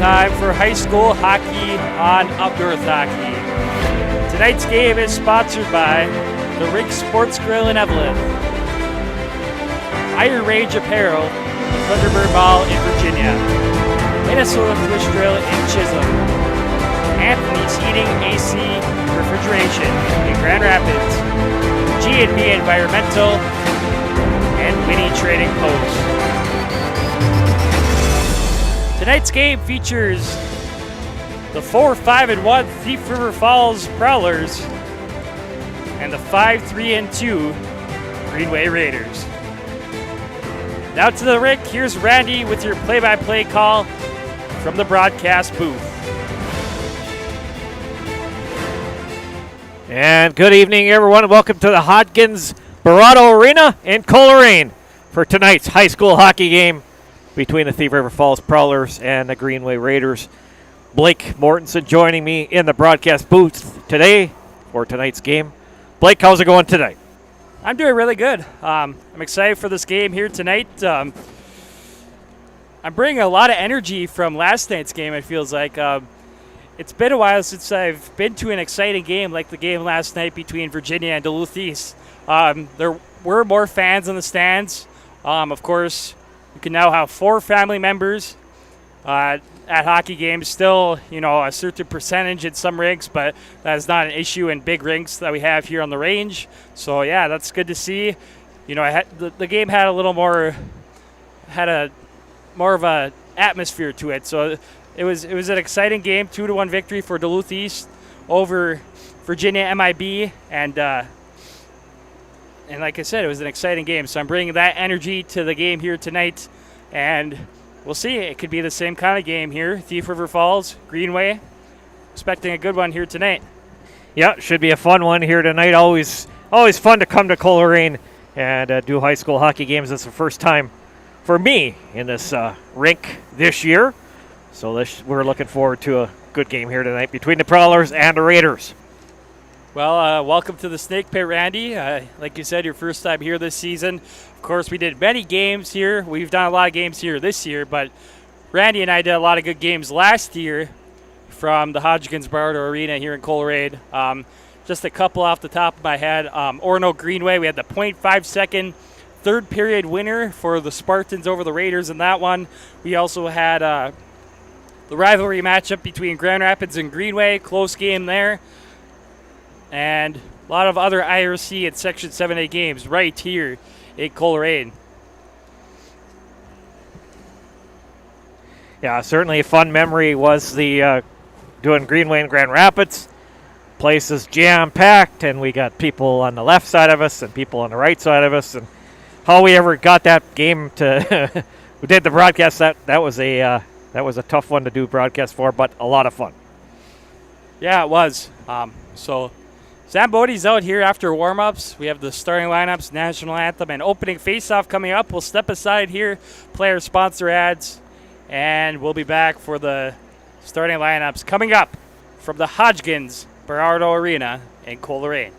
time for high school hockey on Up North Hockey. Tonight's game is sponsored by the Rink Sports Grill in Evelyn, Iron Range Apparel, Thunderbird Mall in Virginia, Minnesota Fish Drill in Chisholm, Anthony's Heating AC Refrigeration in Grand Rapids, G&B Environmental, and Winnie Trading Post. Tonight's game features the 4-5-1 Thief River Falls Prowlers and the 5-3-2 Greenway Raiders. Now to the rink, here's Randy with your play-by-play call from the broadcast booth. And good evening, everyone. Welcome to the Hodgins Barado Arena in Coleraine for tonight's high school hockey game between the Thief River Falls Prowlers and the Greenway Raiders. Blake Mortensen joining me in the broadcast booth today for tonight's game. Blake, how's it going tonight? I'm doing really good. I'm excited for this game here tonight. I'm bringing a lot of energy from last night's game, it feels like. It's been a while since I've been to an exciting game like the game last night between Virginia and Duluth East. There were more fans in the stands. Of course, you can now have 4 family members at hockey games. Still, a certain percentage in some rinks, but that is not an issue in big rinks that we have here on the range. So, yeah, that's good to see. The game had more of a atmosphere to it. So it was an exciting game, 2-1 victory for Duluth East over Virginia MIB, and like I said, it was an exciting game. So I'm bringing that energy to the game here tonight, and we'll see. It could be the same kind of game here. Thief River Falls, Greenway. Expecting a good one here tonight. Yeah, should be a fun one here tonight. Always fun to come to Coleraine and do high school hockey games. It's the first time for me in this rink this year. So we're looking forward to a good game here tonight between the Prowlers and the Raiders. Well, welcome to the Snake Pit, Randy. Like you said, your first time here this season. Of course, we did many games here. We've done a lot of games here this year, but Randy and I did a lot of good games last year from the Hodgins Bardo Arena here in Coleraine. Just a couple off the top of my head. Orono Greenway, we had the 0.5-second third period winner for the Spartans over the Raiders in that one. We also had the rivalry matchup between Grand Rapids and Greenway, close game there. And a lot of other IRC and Section 7A games right here in Coleraine. Yeah, certainly a fun memory was the doing Greenway and Grand Rapids. Place is jam-packed, and we got people on the left side of us and people on the right side of us. And how we ever got that game to we did the broadcast, that was a tough one to do broadcast for, but a lot of fun. Yeah, it was. So Zambodi's out here after warm-ups. We have the starting lineups, national anthem, and opening face-off coming up. We'll step aside here, play our sponsor ads, and we'll be back for the starting lineups coming up from the Hodgins Bardo Arena in Coleraine.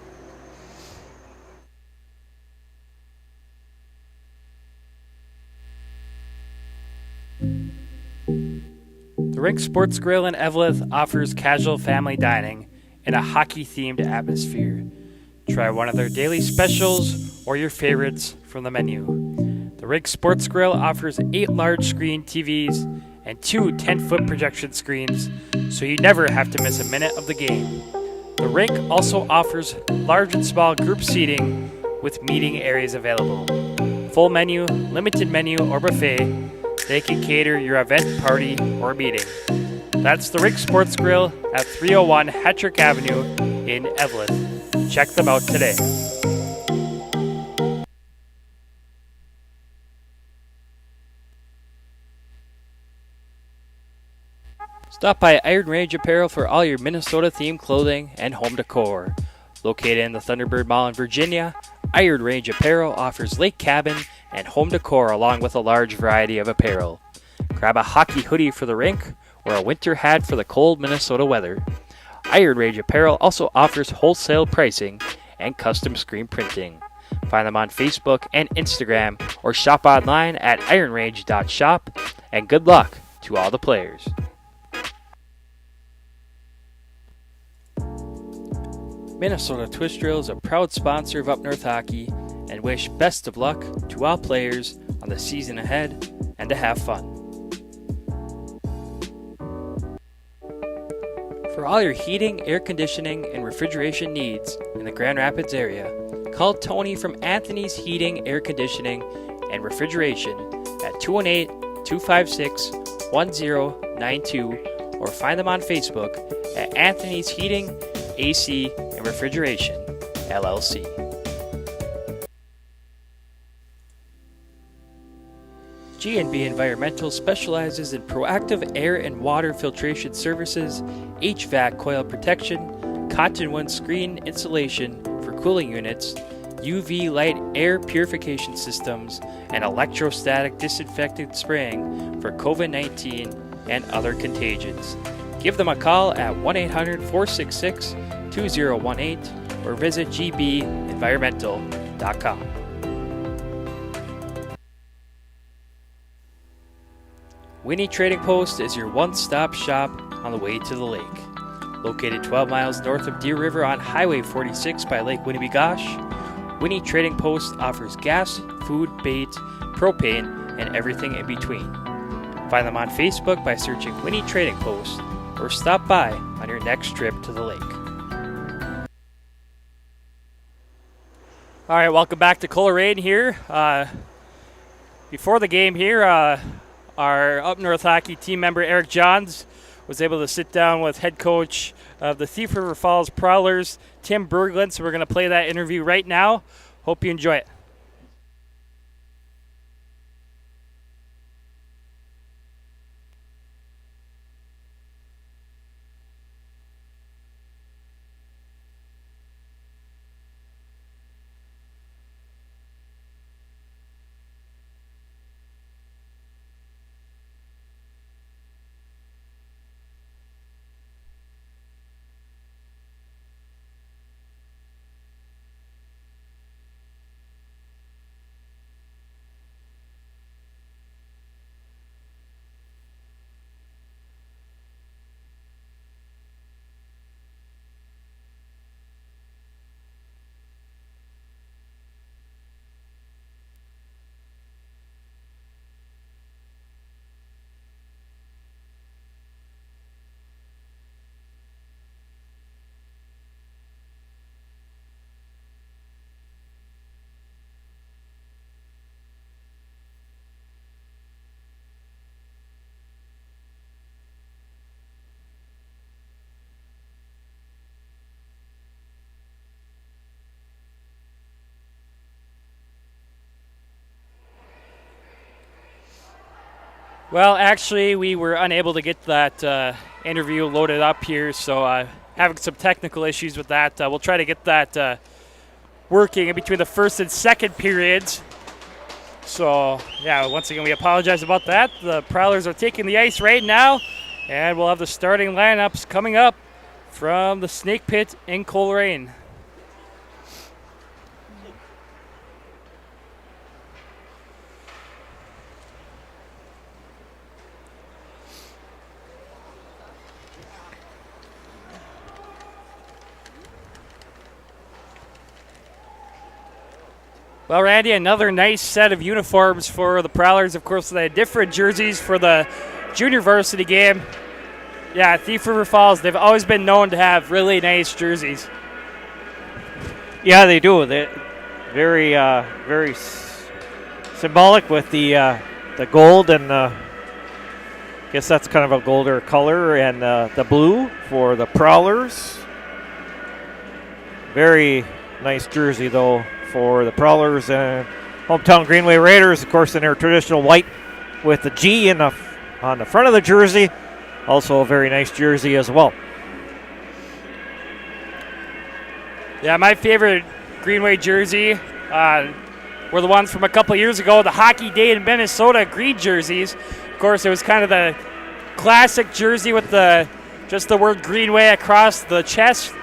The Rink Sports Grill in Evelyn offers casual family dining in a hockey-themed atmosphere. Try one of their daily specials or your favorites from the menu. The Rink Sports Grill offers 8 large-screen TVs and 2 10-foot projection screens, so you never have to miss a minute of the game. The Rink also offers large and small group seating with meeting areas available. Full menu, limited menu, or buffet, they can cater your event, party, or meeting. That's the Rink Sports Grill at 301 Hattrick Avenue in Evelyn. Check them out today. Stop by Iron Range Apparel for all your Minnesota-themed clothing and home decor. Located in the Thunderbird Mall in Virginia, Iron Range Apparel offers lake cabin and home decor along with a large variety of apparel. Grab a hockey hoodie for the rink or a winter hat for the cold Minnesota weather. Iron Range Apparel also offers wholesale pricing and custom screen printing. Find them on Facebook and Instagram or shop online at ironrange.shop, and good luck to all the players. Minnesota Twist Drill is a proud sponsor of Up North Hockey and wish best of luck to all players on the season ahead and to have fun. For all your heating, air conditioning, and refrigeration needs in the Grand Rapids area, call Tony from Anthony's Heating, Air Conditioning, and Refrigeration at 218-256-1092 or find them on Facebook at Anthony's Heating, AC, and Refrigeration, LLC. G&B Environmental specializes in proactive air and water filtration services, HVAC coil protection, cottonwood screen insulation for cooling units, UV light air purification systems, and electrostatic disinfectant spraying for COVID-19 and other contagions. Give them a call at 1-800-466-2018 or visit gbenvironmental.com. Winnie Trading Post is your one-stop shop on the way to the lake. Located 12 miles north of Deer River on Highway 46 by Lake Winnebagoche, Winnie Trading Post offers gas, food, bait, propane, and everything in between. Find them on Facebook by searching Winnie Trading Post or stop by on your next trip to the lake. All right, welcome back to Coleraine here. Before the game here, our Up North Hockey team member Eric Johns was able to sit down with head coach of the Thief River Falls Prowlers, Tim Berglund. So we're going to play that interview right now. Hope you enjoy it. Well, actually, we were unable to get that interview loaded up here, so having some technical issues with that. We'll try to get that working in between the first and second periods. So, yeah, once again, we apologize about that. The Prowlers are taking the ice right now, and we'll have the starting lineups coming up from the Snake Pit in Coleraine. Well, Randy, another nice set of uniforms for the Prowlers. Of course, they had different jerseys for the junior varsity game. Yeah, Thief River Falls, they've always been known to have really nice jerseys. Yeah, they do. They're very symbolic with the gold and I guess that's kind of a golder color, and the blue for the Prowlers. Very nice jersey, though, for the Prowlers and hometown Greenway Raiders, of course, in their traditional white with the G on the front of the jersey. Also a very nice jersey as well. Yeah, my favorite Greenway jersey were the ones from a couple years ago, the Hockey Day in Minnesota green jerseys. Of course, it was kind of the classic jersey with just the word Greenway across the chest.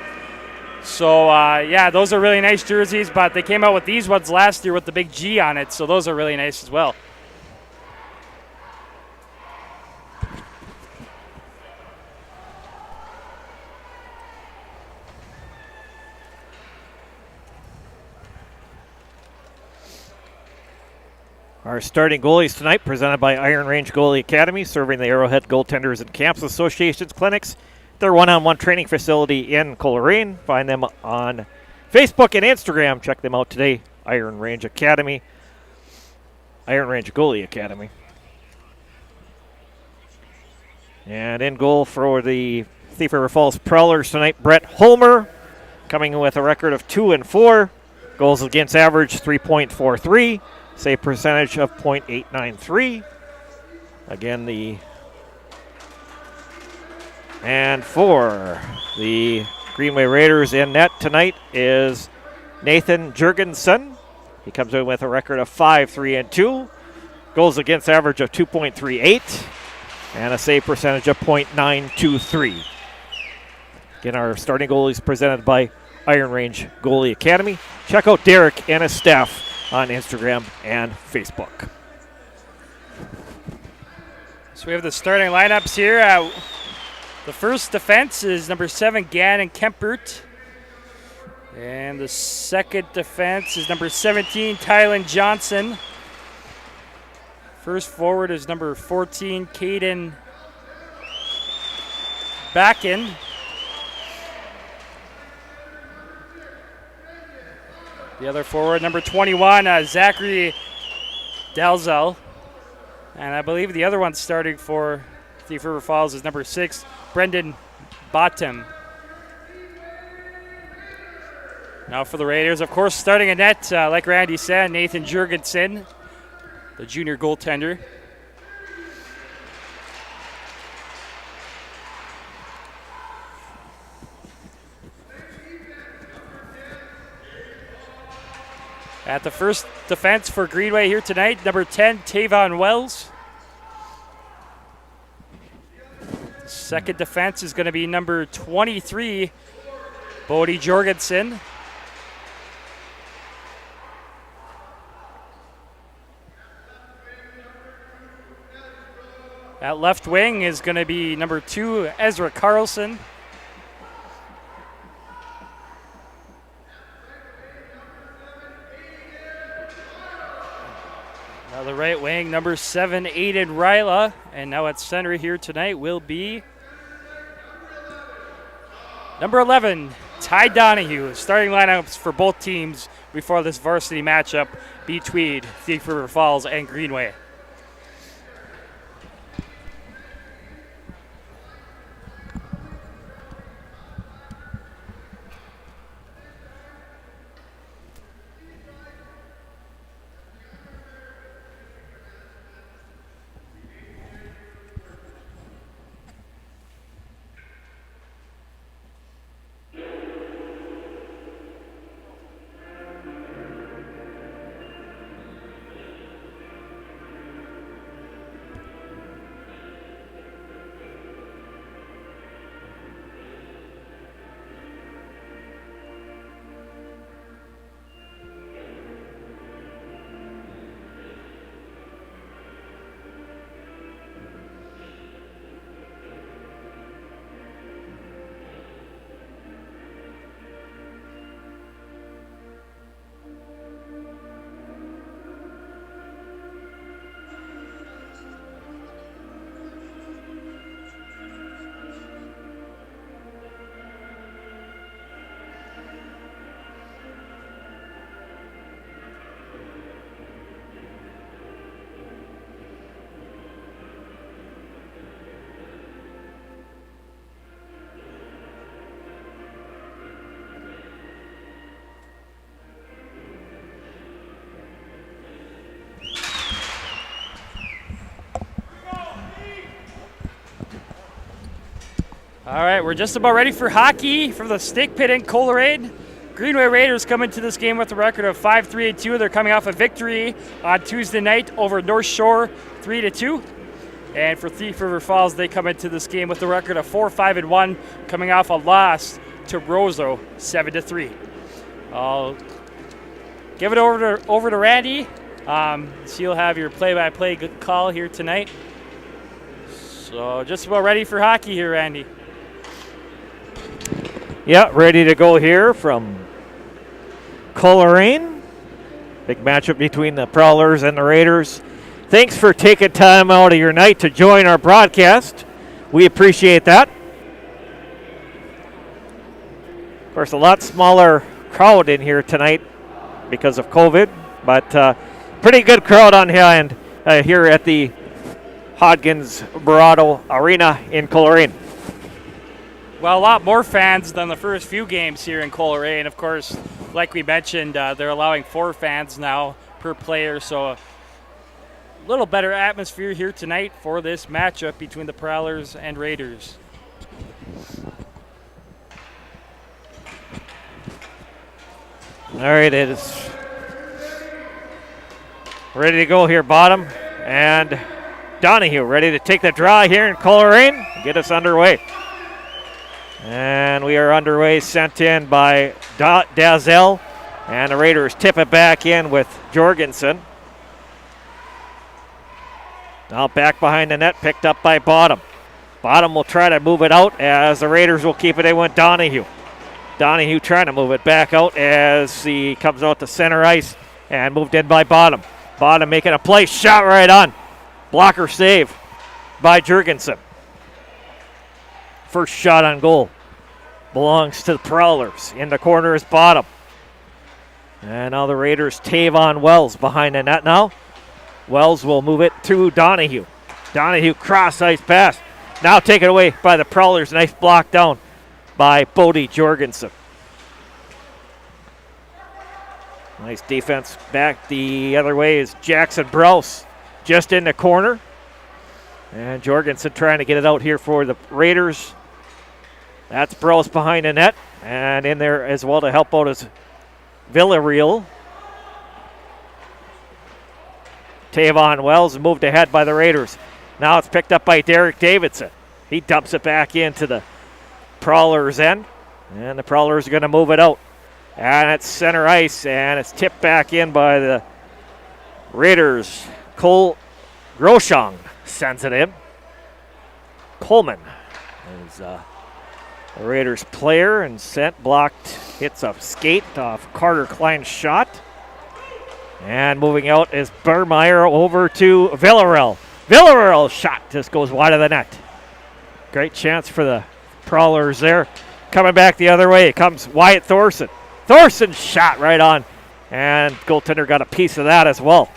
So, yeah, those are really nice jerseys, but they came out with these ones last year with the big G on it, so those are really nice as well. Our starting goalies tonight, presented by Iron Range Goalie Academy, serving the Arrowhead Goaltenders and Camps Association's clinics. Their one-on-one training facility in Coleraine. Find them on Facebook and Instagram. Check them out today. Iron Range Academy. Iron Range Goalie Academy. And in goal for the Thief River Falls Prowlers tonight, Brett Holmer, coming in with a record of 2-4. Goals against average 3.43. Save percentage of .893. Again, and for the Greenway Raiders in net tonight is Nathan Jurgensen. He comes in with a record of 5-3-2. Goals against average of 2.38. And a save percentage of .923. Again, our starting goalies presented by Iron Range Goalie Academy. Check out Derek and his staff on Instagram and Facebook. So we have the starting lineups here. The first defense is number 7, Gannon Kempert. And the second defense is number 17, Tylen Johnson. First forward is number 14, Caden Backen. The other forward, number 21, Zachary Dalzell. And I believe the other one starting for Thief River Falls is number 6, Brendan Bottom. Now for the Raiders, of course, starting in net, like Randy said, Nathan Jurgensen, the junior goaltender. At the first defense for Greenway here tonight, number 10, Tavon Wells. Second defense is going to be number 23, Bodie Jorgensen. At left wing is going to be number 2, Ezra Carlson. Now the right wing, number 7, Aiden Ryla. And now at center here tonight will be number 11, Ty Donahue. Starting lineups for both teams before this varsity matchup between Thief River Falls and Greenway. All right, we're just about ready for hockey from the Snake Pit in Coleraine. Greenway Raiders come into this game with a record of 5-3-2. They're coming off a victory on Tuesday night over North Shore, 3-2. And for Thief River Falls, they come into this game with a record of 4-5-1, coming off a loss to Roseau, 7-3. I'll give it over to Randy. So you'll have your play-by-play call here tonight. So just about ready for hockey here, Randy. Yeah, ready to go here from Coleraine. Big matchup between the Prowlers and the Raiders. Thanks for taking time out of your night to join our broadcast. We appreciate that. Of course, a lot smaller crowd in here tonight because of COVID, but pretty good crowd on hand here at the Hodgins Barado Arena in Coleraine. Well, a lot more fans than the first few games here in Coleraine. Of course, like we mentioned, they're allowing 4 fans now per player, so a little better atmosphere here tonight for this matchup between the Prowlers and Raiders. All right, it is ready to go here, bottom, and Donahue ready to take the draw here in Coleraine, get us underway. And we are underway, sent in by Dazel, and the Raiders tip it back in with Jorgensen. Now back behind the net, picked up by Bottom. Bottom will try to move it out as the Raiders will keep it in with Donahue. Donahue trying to move it back out as he comes out to center ice and moved in by Bottom. Bottom making a play, shot right on. Blocker save by Jorgensen. First shot on goal belongs to the Prowlers. In the corner is Bottom. And now the Raiders, Tavon Wells behind the net now. Wells will move it to Donahue. Donahue cross ice pass. Now taken away by the Prowlers. Nice block down by Bodie Jorgensen. Nice defense back the other way is Jackson Browse just in the corner. And Jorgensen trying to get it out here for the Raiders. That's Browse behind the net. And in there as well to help out is Villarreal. Tavon Wells moved ahead by the Raiders. Now it's picked up by Derek Davidson. He dumps it back into the Prowlers' end. And the Prowlers are going to move it out. And it's center ice, and it's tipped back in by the Raiders. Cole Groshong sends it in. Coleman is the Raiders player and sent, blocked, hits a skate off Carter Klein's shot. And moving out is Burmeyer over to Villarreal. Villarreal's shot just goes wide of the net. Great chance for the Prowlers there. Coming back the other way comes Wyatt Thorson. Thorson's shot right on, and goaltender got a piece of that as well.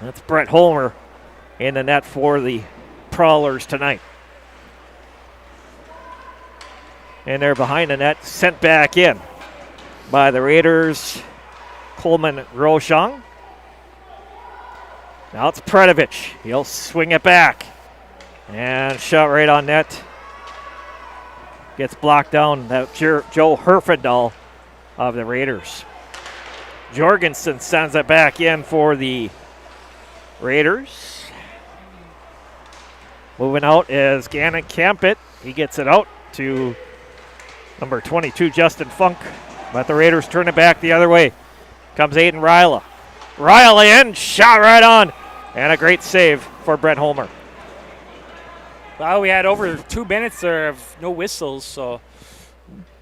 That's Brett Holmer in the net for the Prowlers tonight. And they're behind the net, sent back in by the Raiders, Coleman Rochon. Now it's Predovich. He'll swing it back. And shot right on net. Gets blocked down. That Joe Herfindahl of the Raiders. Jorgensen sends it back in for the Raiders. Moving out is Gannon Campit. He gets it out to number 22, Justin Funk. But the Raiders turn it back the other way. Comes Aiden Ryla. Ryla in, shot right on. And a great save for Brett Holmer. Well, we had over 2 minutes there of no whistles, so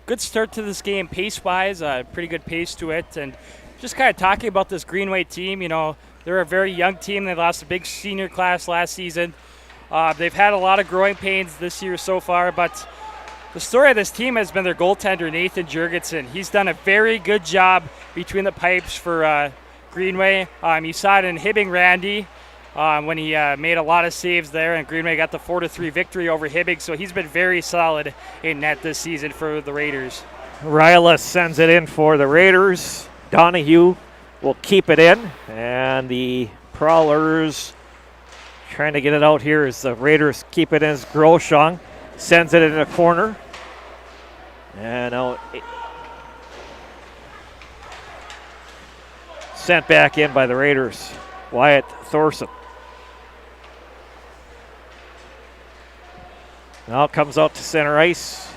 good start to this game pace-wise, pretty good pace to it. And just kind of talking about this Greenway team, you know, they're a very young team. They lost a big senior class last season. They've had a lot of growing pains this year so far, but the story of this team has been their goaltender, Nathan Jurgensen. He's done a very good job between the pipes for Greenway. You saw it in Hibbing Randy when he made a lot of saves there, and Greenway got the 4-3 victory over Hibbing. So he's been very solid in net this season for the Raiders. Ryla sends it in for the Raiders. Donahue will keep it in, and the Prowlers trying to get it out here as the Raiders keep it in as Groshong sends it in the corner. And now sent back in by the Raiders, Wyatt Thorson. Now it comes out to center ice.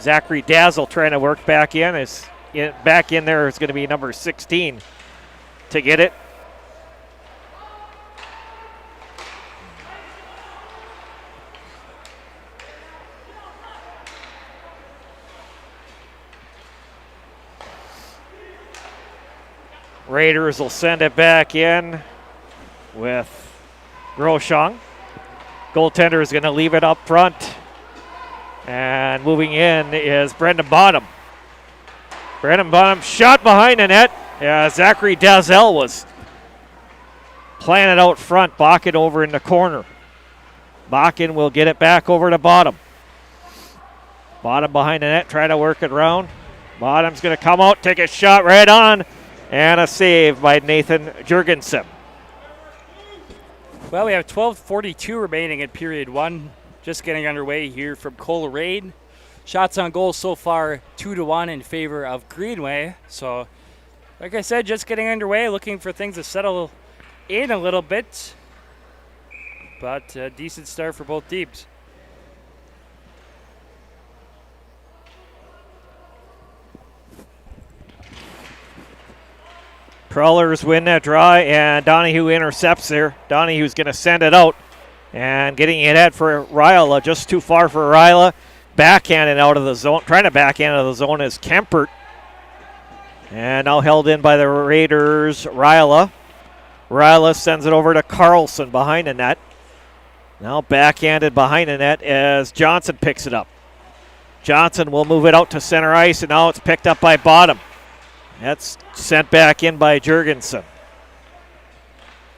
Zachary Dazzle trying to work back in. Back in there is going to be number 16 to get it. Raiders will send it back in with Groshong. Goaltender is going to leave it up front. And moving in is Brendan Bottom. Brendan Bottom shot behind the net. Zachary Dalzell was playing it out front. Bakken over in the corner. Bakken will get it back over to Bottom. Bottom behind the net, trying to work it around. Bottom's going to come out, take a shot right on, and a save by Nathan Jurgensen. Well, we have 12:42 remaining in period one. Just getting underway here from Coleraine. Shots on goal so far 2-1 in favor of Greenway. So, like I said, just getting underway, looking for things to settle in a little bit. But a decent start for both teams. Prowlers win that draw, and Donahue intercepts there. Donahue's going to send it out, and getting it at for Ryla, just too far for Ryla. Backhanded out of the zone, trying to backhand out of the zone is Kempert. And now held in by the Raiders, Ryla. Ryla sends it over to Carlson behind the net. Now backhanded behind the net as Johnson picks it up. Johnson will move it out to center ice, and now it's picked up by Bottom. That's sent back in by Jurgensen.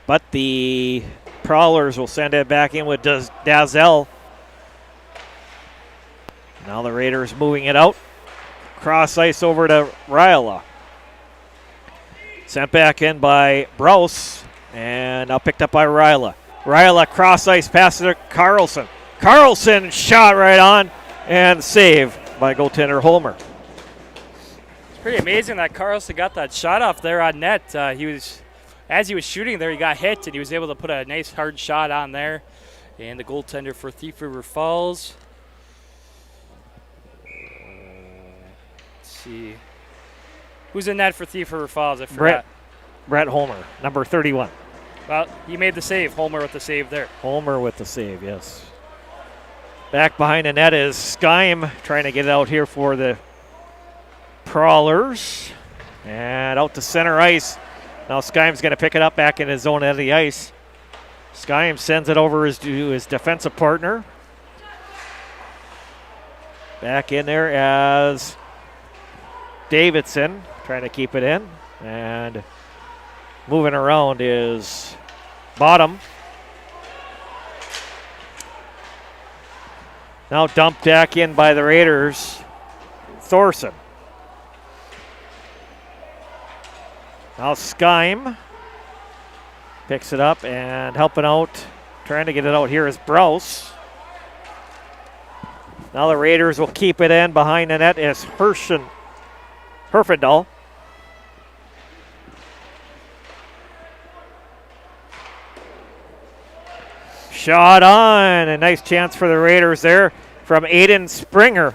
But the Prowlers will send it back in with Dalzell. Now the Raiders moving it out. Cross ice over to Ryla. Sent back in by Brose, and now picked up by Ryla. Ryla cross ice passes to Carlson. Carlson shot right on, and save by goaltender Holmer. Pretty amazing that Carlson got that shot off there on net. As he was shooting there, he got hit, and he was able to put a nice hard shot on there. And the goaltender for Thief River Falls. Let's see. Who's in net for Thief River Falls? I forgot. Brett Holmer, number 31. Well, he made the save. Holmer with the save there. Holmer with the save, yes. Back behind the net is Skyme trying to get it out here for the Prowlers, and out to center ice. Now Skyme's going to pick it up back in his own end of the ice. Skyme sends it over to his defensive partner. Back in there as Davidson trying to keep it in, and moving around is Bottom. Now dumped back in by the Raiders, Thorson. Now Skyme picks it up and helping out, trying to get it out here is Brose. Now the Raiders will keep it in. Behind the net is Herfindahl. Shot on, a nice chance for the Raiders there from Aiden Springer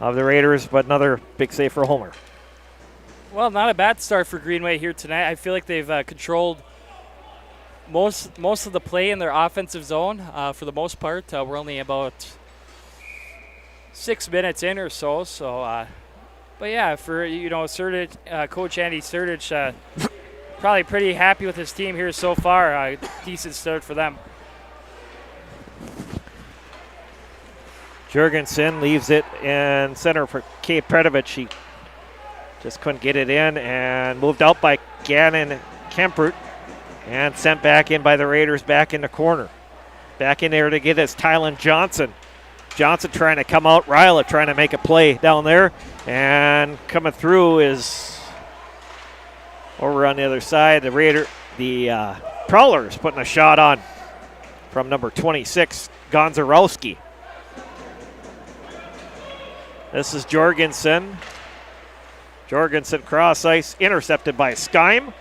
of the Raiders, but another big save for Homer. Well, not a bad start for Greenway here tonight. I feel like they've controlled most of the play in their offensive zone for the most part. We're only about 6 minutes in or so. But yeah, for Surdich, Coach Andy Surdich, probably pretty happy with his team here so far. Decent start for them. Jurgensen leaves it in center for Kate Predovich. He just couldn't get it in, and moved out by Gannon Kempert and sent back in by the Raiders back in the corner. Back in there to get us Tylen Johnson. Johnson trying to come out. Ryla trying to make a play down there, and coming through is over on the other side. The Prowlers putting a shot on from number 26, Gonzarowski. This is Jorgensen. Jorgensen cross ice, intercepted by Skyme.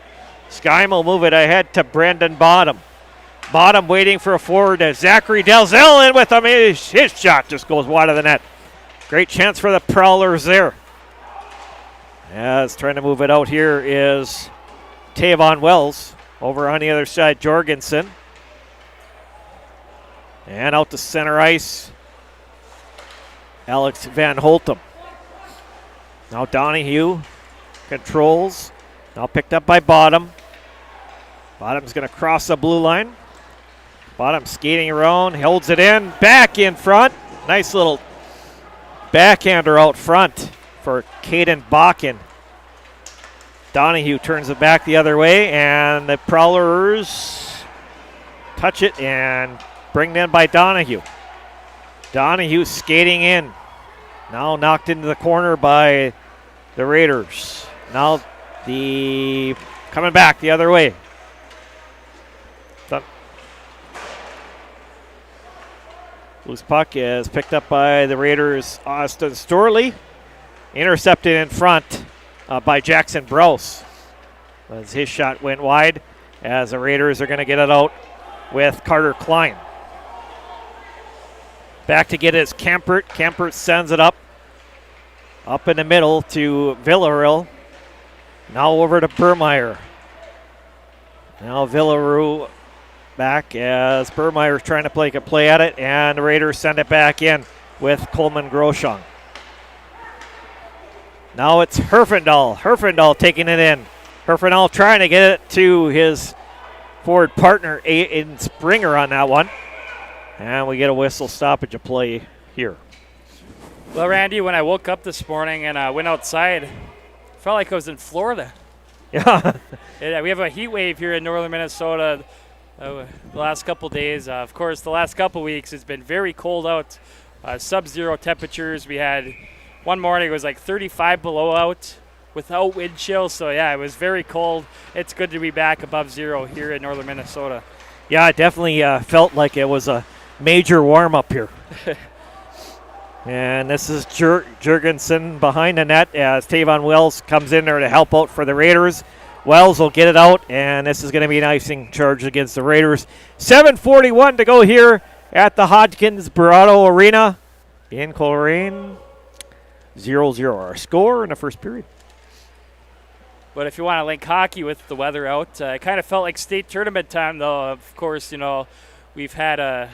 Skyme will move it ahead to Brendan Bottom. Bottom waiting for a forward as Zachary Dalzell in with him. His shot just goes wide of the net. Great chance for the Prowlers there. As trying to move it out here is Tavon Wells. Over on the other side, Jorgensen. And out to center ice, Alex Van Holtum. Now Donahue controls, Now picked up by Bottom. Bottom's going to cross the blue line. Bottom skating around, holds it in, back in front. Nice little backhander out front for Caden Bakken. Donahue turns it back the other way, and the Prowlers touch it and bring it in by Donahue. Donahue skating in. Now knocked into the corner by the Raiders. Now coming back the other way. Loose puck is picked up by the Raiders' Austin Storley. Intercepted in front by Jackson Brose. As his shot went wide, as the Raiders are going to get it out with Carter Klein. Back to get it is Kampert. Kampert sends it up in the middle to Villarreal. Now over to Burmeyer. Now Villarreal back as Burmeyer trying to play at it, and the Raiders send it back in with Coleman Groshong. Now it's Herfindahl. Herfindahl taking it in. Herfindahl trying to get it to his forward partner, Aiden Springer, on that one. And we get a whistle stoppage of play here. Well, Randy, when I woke up this morning and I went outside, I felt like I was in Florida. Yeah. We have a heat wave here in northern Minnesota the last couple days. Of course, the last couple weeks it's been very cold out, sub-zero temperatures. We had one morning it was like 35 below out without wind chill. So, yeah, it was very cold. It's good to be back above zero here in northern Minnesota. Yeah, it definitely felt like it was a major warm-up here. And this is Jurgensen behind the net as Tavon Wells comes in there to help out for the Raiders. Wells will get it out, and this is going to be an icing charge against the Raiders. 7:41 to go here at the Hodgkins Barato Arena in Coleraine. 0-0 our score in the first period. But if you want to link hockey with the weather out, it kind of felt like state tournament time, though. Of course, we've had a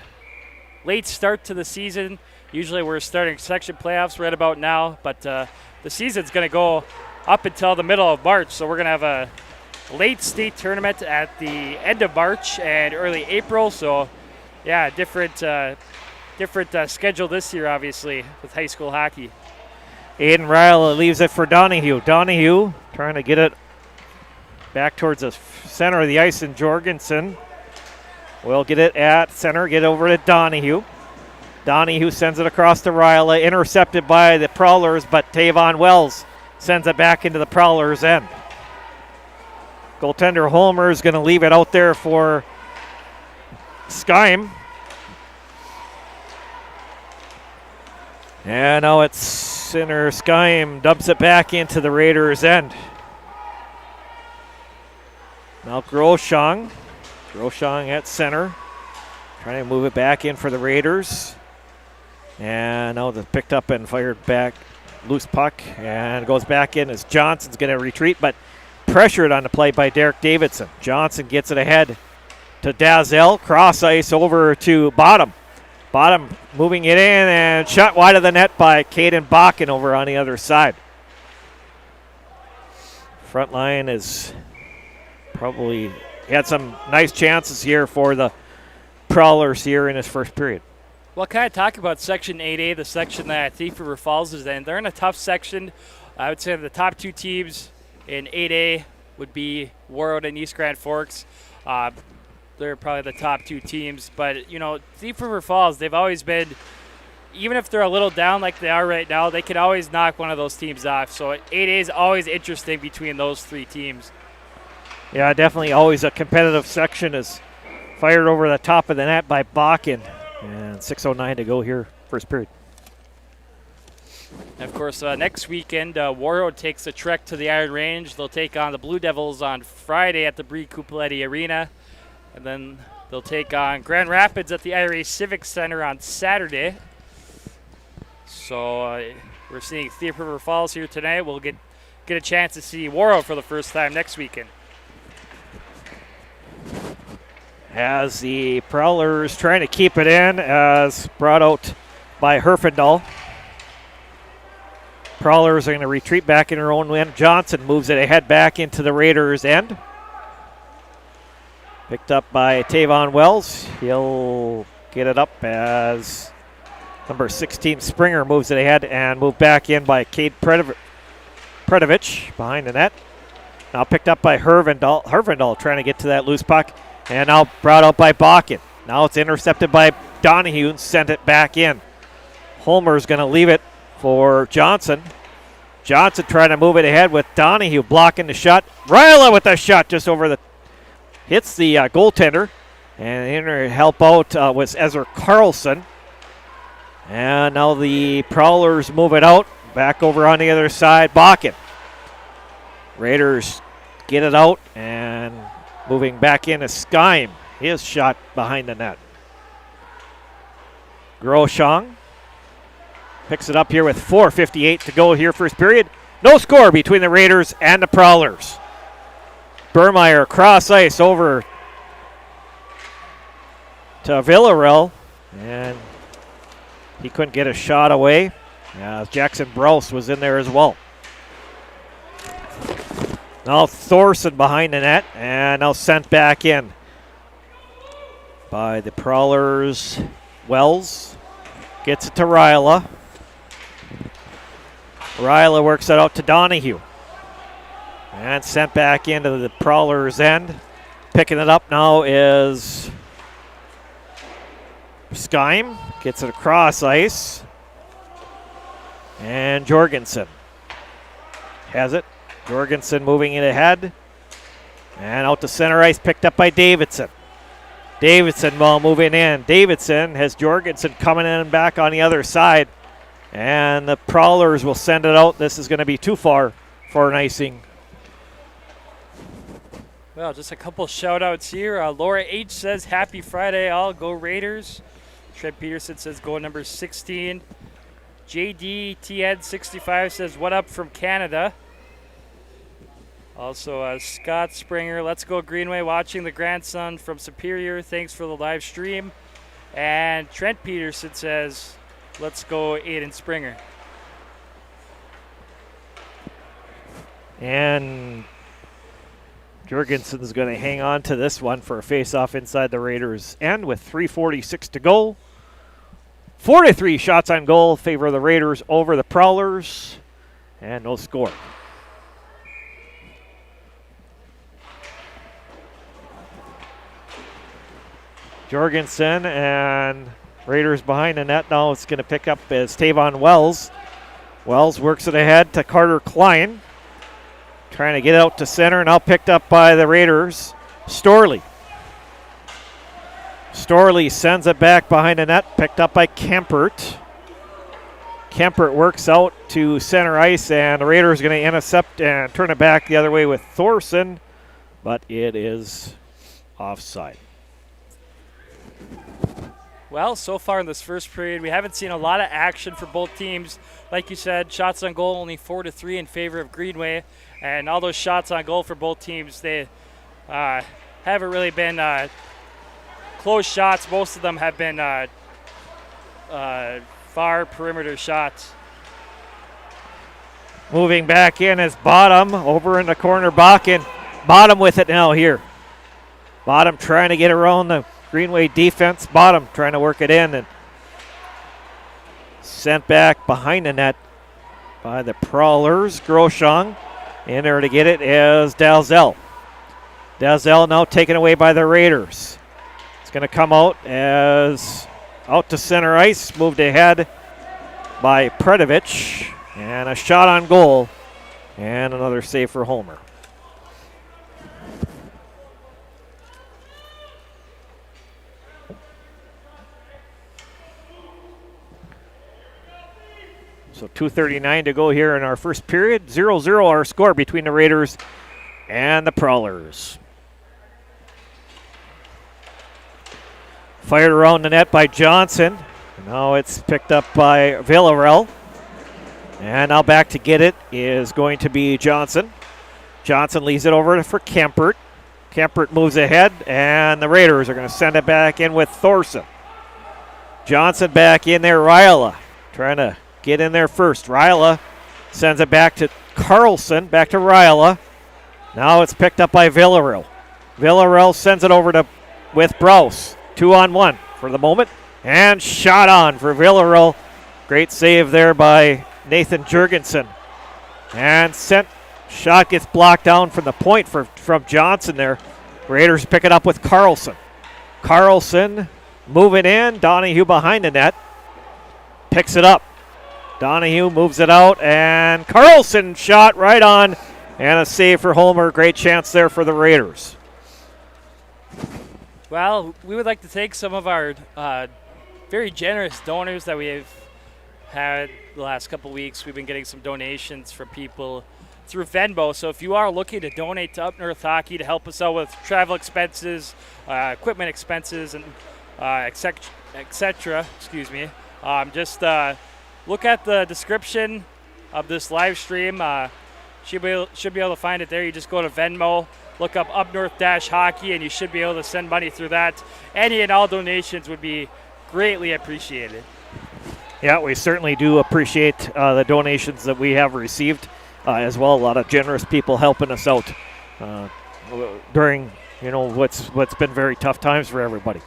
late start to the season. Usually we're starting section playoffs right about now, but the season's going to go up until the middle of March. So we're going to have a late state tournament at the end of March and early April. So, yeah, different schedule this year, obviously, with high school hockey. Aiden Ryle leaves it for Donahue. Donahue trying to get it back towards the center of the ice, and Jorgensen will get it at center, get over to Donahue. Donahue sends it across to Ryle, intercepted by the Prowlers, but Tavon Wells sends it back into the Prowlers' end. Goaltender Holmer is going to leave it out there for Skyme. And now it's center. Skyme dumps it back into the Raiders' end. Now Groshong. Groshong at center. Trying to move it back in for the Raiders. And now it's picked up and fired back. Loose puck. And goes back in as Johnson's going to retreat, but pressured on the play by Derek Davidson. Johnson gets it ahead to Dazel. Cross ice over to Bottom. Bottom moving it in and shot wide of the net by Caden Bakken over on the other side. Front line is probably had some nice chances here for the Prowlers here in this first period. Well, kind of talk about Section 8A, the section that Thief River Falls is in. They're in a tough section. I would say the top two teams in 8A would be Warroad and East Grand Forks. They're probably the top two teams. But, Thief River Falls, they've always been, even if they're a little down like they are right now, they can always knock one of those teams off. So 8A is always interesting between those three teams. Yeah, definitely always a competitive section. Is fired over the top of the net by Bakken. And 6:09 to go here, first period. And of course, next weekend, Warroad takes a trek to the Iron Range. They'll take on the Blue Devils on Friday at the Brie Cupoletti Arena. And then they'll take on Grand Rapids at the IRA Civic Center on Saturday. So we're seeing Thief River Falls here tonight. We'll get a chance to see Warroad for the first time next weekend. As the Prowlers trying to keep it in, as brought out by Herfindahl. Prowlers are going to retreat back in their own end. Johnson moves it ahead back into the Raiders' end. Picked up by Tavon Wells. He'll get it up as number 16 Springer moves it ahead and moved back in by Cade Predovich behind the net. Now picked up by Hervindal. Hervindal trying to get to that loose puck. And now brought out by Bakken. Now it's intercepted by Donahue and sent it back in. Holmer's going to leave it for Johnson. Johnson trying to move it ahead with Donahue blocking the shot. Ryla with a shot just over the, hits the goaltender. And in to help out was Ezra Carlson. And now the Prowlers move it out. Back over on the other side, Bakken. Raiders get it out and moving back in is Skyme. His shot behind the net. Groshong picks it up here with 4:58 to go here first period. No score between the Raiders and the Prowlers. Burmeyer cross ice over to Villarreal, and he couldn't get a shot away. Jackson Brose was in there as well. Now Thorson behind the net, and now sent back in by the Prowlers. Wells gets it to Ryla. Ryla works it out to Donahue. And sent back into the Prowlers' end. Picking it up now is Skyme. Gets it across ice. And Jorgensen has it. Jorgensen moving it ahead. And out to center ice, picked up by Davidson. Davidson while moving in. Davidson has Jorgensen coming in and back on the other side. And the Prowlers will send it out. This is going to be too far for an icing. Well, just a couple shout outs here. Laura H. says, happy Friday, all. Go Raiders. Trent Peterson says, go number 16. JD TN65 says, what up from Canada? Also, Scott Springer, let's go Greenway, watching the grandson from Superior. Thanks for the live stream. And Trent Peterson says, let's go Aiden Springer. And Jorgensen's going to hang on to this one for a face-off inside the Raiders' end with 3:46 to go. 4-3 shots on goal, favor of the Raiders over the Prowlers, and no score. Jorgensen and Raiders behind the net. Now it's going to pick up as Tavon Wells. Wells works it ahead to Carter Klein. Trying to get out to center, now picked up by the Raiders. Storley. Storley sends it back behind the net, picked up by Kempert. Kempert works out to center ice, and the Raiders are going to intercept and turn it back the other way with Thorson, but it is offside. Well, so far in this first period, we haven't seen a lot of action for both teams. Like you said, shots on goal only 4-3 in favor of Greenway. And all those shots on goal for both teams, they haven't really been close shots. Most of them have been far perimeter shots. Moving back in is Bottom over in the corner. Bakken. Bottom with it now here. Bottom trying to get around the Greenway defense. Bottom trying to work it in and sent back behind the net by the Prowlers. Groshong in there to get it is Dalzell. Dalzell now taken away by the Raiders. It's going to come out as out to center ice. Moved ahead by Predovich. And a shot on goal. And another save for Homer. So 2:39 to go here in our first period. 0-0 our score between the Raiders and the Prowlers. Fired around the net by Johnson. Now it's picked up by Villarreal. And now back to get it is going to be Johnson. Johnson leaves it over for Kempert. Kempert moves ahead, and the Raiders are going to send it back in with Thorson. Johnson back in there. Ryla trying to get in there first. Ryla Sends it back to Carlson, back to Ryla. Now it's picked up by Villarreal. Villarreal sends it over to with Brose. 2-on-1 for the moment. And shot on for Villarreal. Great save there by Nathan Jurgensen. And shot gets blocked down from the point from Johnson there. Raiders pick it up with Carlson. Carlson moving in. Donahue behind the net. Picks it up. Donahue moves it out. And Carlson shot right on. And a save for Homer. Great chance there for the Raiders. Well, we would like to thank some of our very generous donors that we have had the last couple weeks. We've been getting some donations from people through Venmo. So if you are looking to donate to Up North Hockey to help us out with travel expenses, equipment expenses, and etc., just look at the description of this live stream. Should be able to find it there. You just go to Venmo, look up North-Hockey, and you should be able to send money through that. Any and all donations would be greatly appreciated. Yeah, we certainly do appreciate the donations that we have received as well. A lot of generous people helping us out during what's been very tough times for everybody.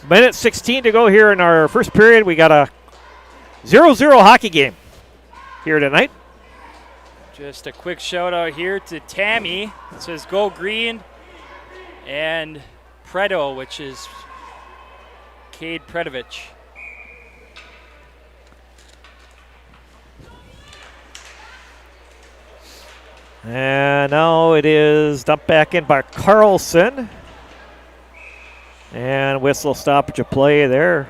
Minute 16 to go here in our first period. We got a 0-0 hockey game here tonight. Just a quick shout out here to Tammy. It says Go Green, and Predo, which is Cade Predovich. And now it is dumped back in by Carlson. And whistle stoppage of play there.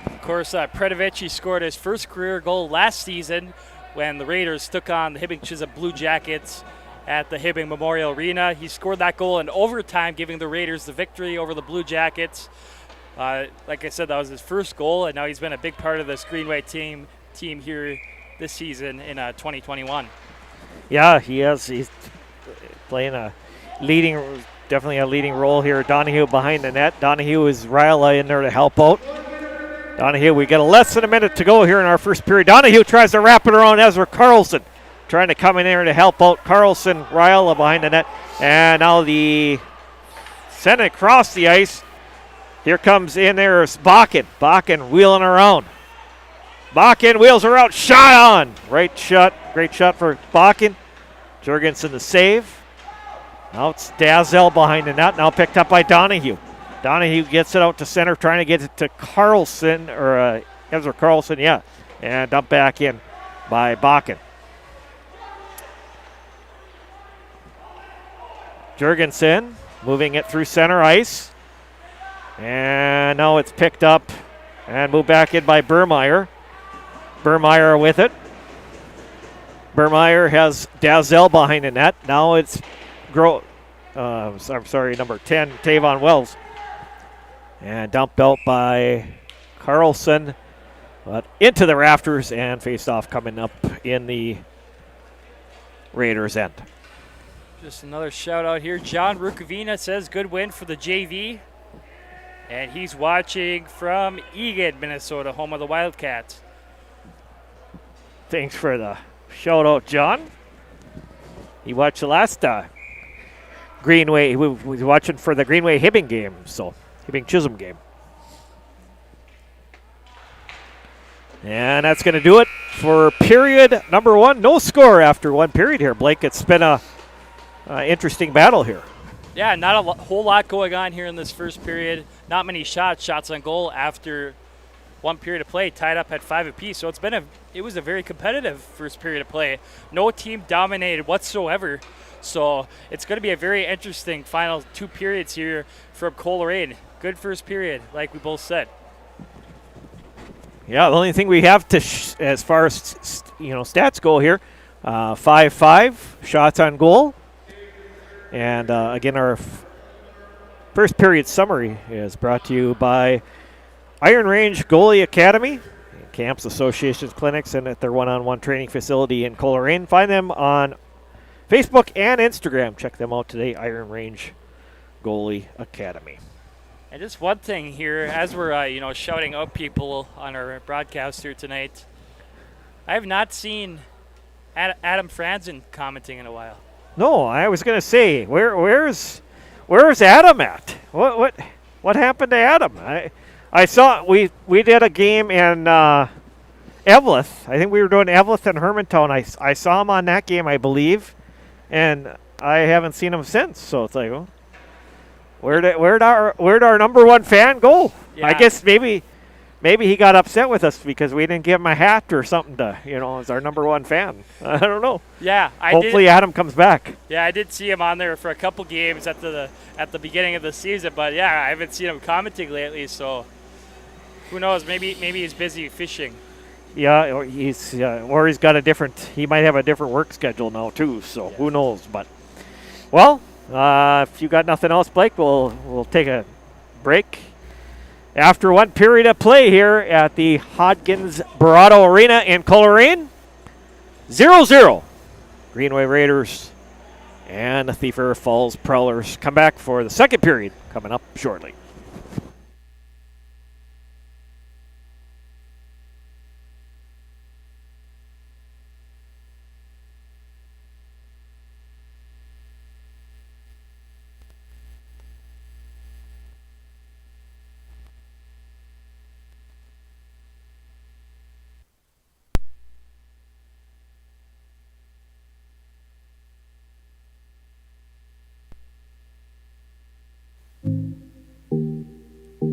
Of course, Predovich, he scored his first career goal last season when the Raiders took on the Hibbing Chisholm Blue Jackets at the Hibbing Memorial Arena. He scored that goal in overtime, giving the Raiders the victory over the Blue Jackets. Like I said, that was his first goal, and now he's been a big part of this Greenway team here this season in 2021. Yeah, he has. He's playing definitely a leading role here. Donahue behind the net. Donahue is Ryla in there to help out. Donahue, we get less than a minute to go here in our first period. Donahue tries to wrap it around Ezra Carlson, trying to come in there to help out. Carlson, Ryla behind the net. And now send it across the ice. Here comes in there is Bakken. Bakken wheeling around. Bakken wheels her out. Shot on. Right shot. Great shot for Bakken. Jurgensen the save. Now it's Dazzell behind the net. Now picked up by Donahue. Donahue gets it out to center, trying to get it to Carlson, or Ezra Carlson, yeah. And dumped back in by Bakken. Jurgensen moving it through center ice. And now it's picked up and moved back in by Burmeyer. Burmeyer with it. Burmeyer has Dazzell behind the net. Now it's number 10, Tavon Wells. And dumped out by Carlson, but into the rafters and faced off coming up in the Raiders' end. Just another shout out here. John Rukavina says good win for the JV. And he's watching from Egan, Minnesota, home of the Wildcats. Thanks for the shout out, John. He watched the last Greenway. He was watching for the Greenway Hibbing game, so Hibbing Chisholm game. And that's going to do it for period number one. No score after one period here, Blake. It's been a interesting battle here. Yeah, not a whole lot going on here in this first period. Not many shots on goal after one period of play, tied up at 5 apiece. So it was a very competitive first period of play. No team dominated whatsoever. So it's going to be a very interesting final 2 periods here from Coleraine. Good first period, like we both said. Yeah, the only thing we have to, as far as stats go here, 5-5 shots on goal. And again, our first period summary is brought to you by Iron Range Goalie Academy, camps, associations, clinics, and at their one-on-one training facility in Coleraine. Find them on Facebook and Instagram. Check them out today, Iron Range Goalie Academy. And just one thing here, as we're shouting out people on our broadcast here tonight, I have not seen Adam Franzen commenting in a while. No, I was going to say, where's Adam at? What happened to Adam? I saw we did a game in Eveleth. I think we were doing Eveleth and Hermantown. I saw him on that game, I believe, and I haven't seen him since. So it's like, well, where'd our number one fan go? Yeah. I guess maybe he got upset with us because we didn't give him a hat or something to, as our number one fan. I don't know. Yeah, Hopefully Adam comes back. Yeah, I did see him on there for a couple games at the beginning of the season, but yeah, I haven't seen him commenting lately. So who knows? Maybe he's busy fishing. Yeah, or he's got he might have a different work schedule now too. So Who knows? But well, if you got nothing else, Blake, we'll take a break. After one period of play here at the Hodgins Barado Arena in Coleraine, 0-0. Greenway Raiders and the Thief River Falls Prowlers come back for the second period coming up shortly.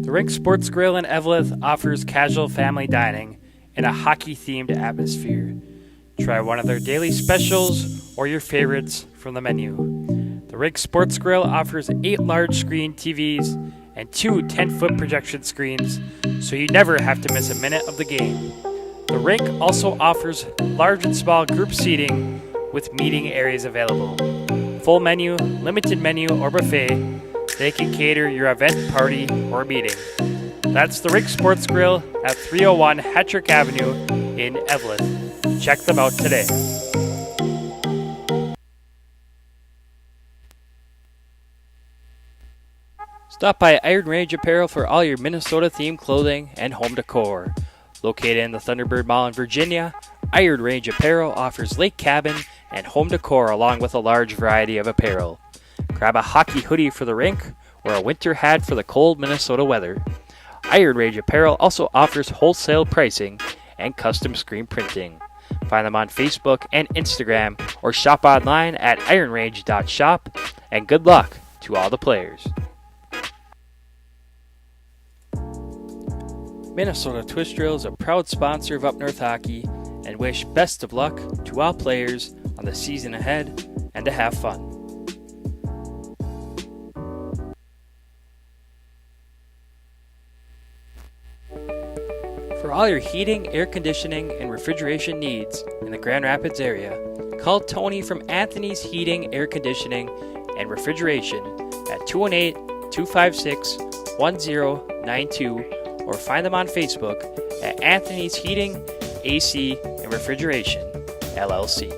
The Rink Sports Grill in Eveleth offers casual family dining in a hockey-themed atmosphere. Try one of their daily specials or your favorites from the menu. The Rink Sports Grill offers 8 large-screen TVs and 2 10-foot projection screens, so you never have to miss a minute of the game. The Rink also offers large and small group seating with meeting areas available. Full menu, limited menu, or buffet, they can cater your event, party, or meeting. That's the Rink Sports Grill at 301 Hattrick Avenue in Eveleth. Check them out today. Stop by Iron Range Apparel for all your Minnesota-themed clothing and home decor. Located in the Thunderbird Mall in Virginia, Iron Range Apparel offers lake cabin and home decor along with a large variety of apparel. Grab a hockey hoodie for the rink or a winter hat for the cold Minnesota weather. Iron Range Apparel also offers wholesale pricing and custom screen printing. Find them on Facebook and Instagram or shop online at ironrange.shop, and good luck to all the players. Minnesota Twist Drill is a proud sponsor of Up North Hockey and wish best of luck to all players on the season ahead and to have fun. For all your heating, air conditioning, and refrigeration needs in the Grand Rapids area, call Tony from Anthony's Heating, Air Conditioning, and Refrigeration at 218-256-1092 or find them on Facebook at Anthony's Heating, AC, and Refrigeration, LLC.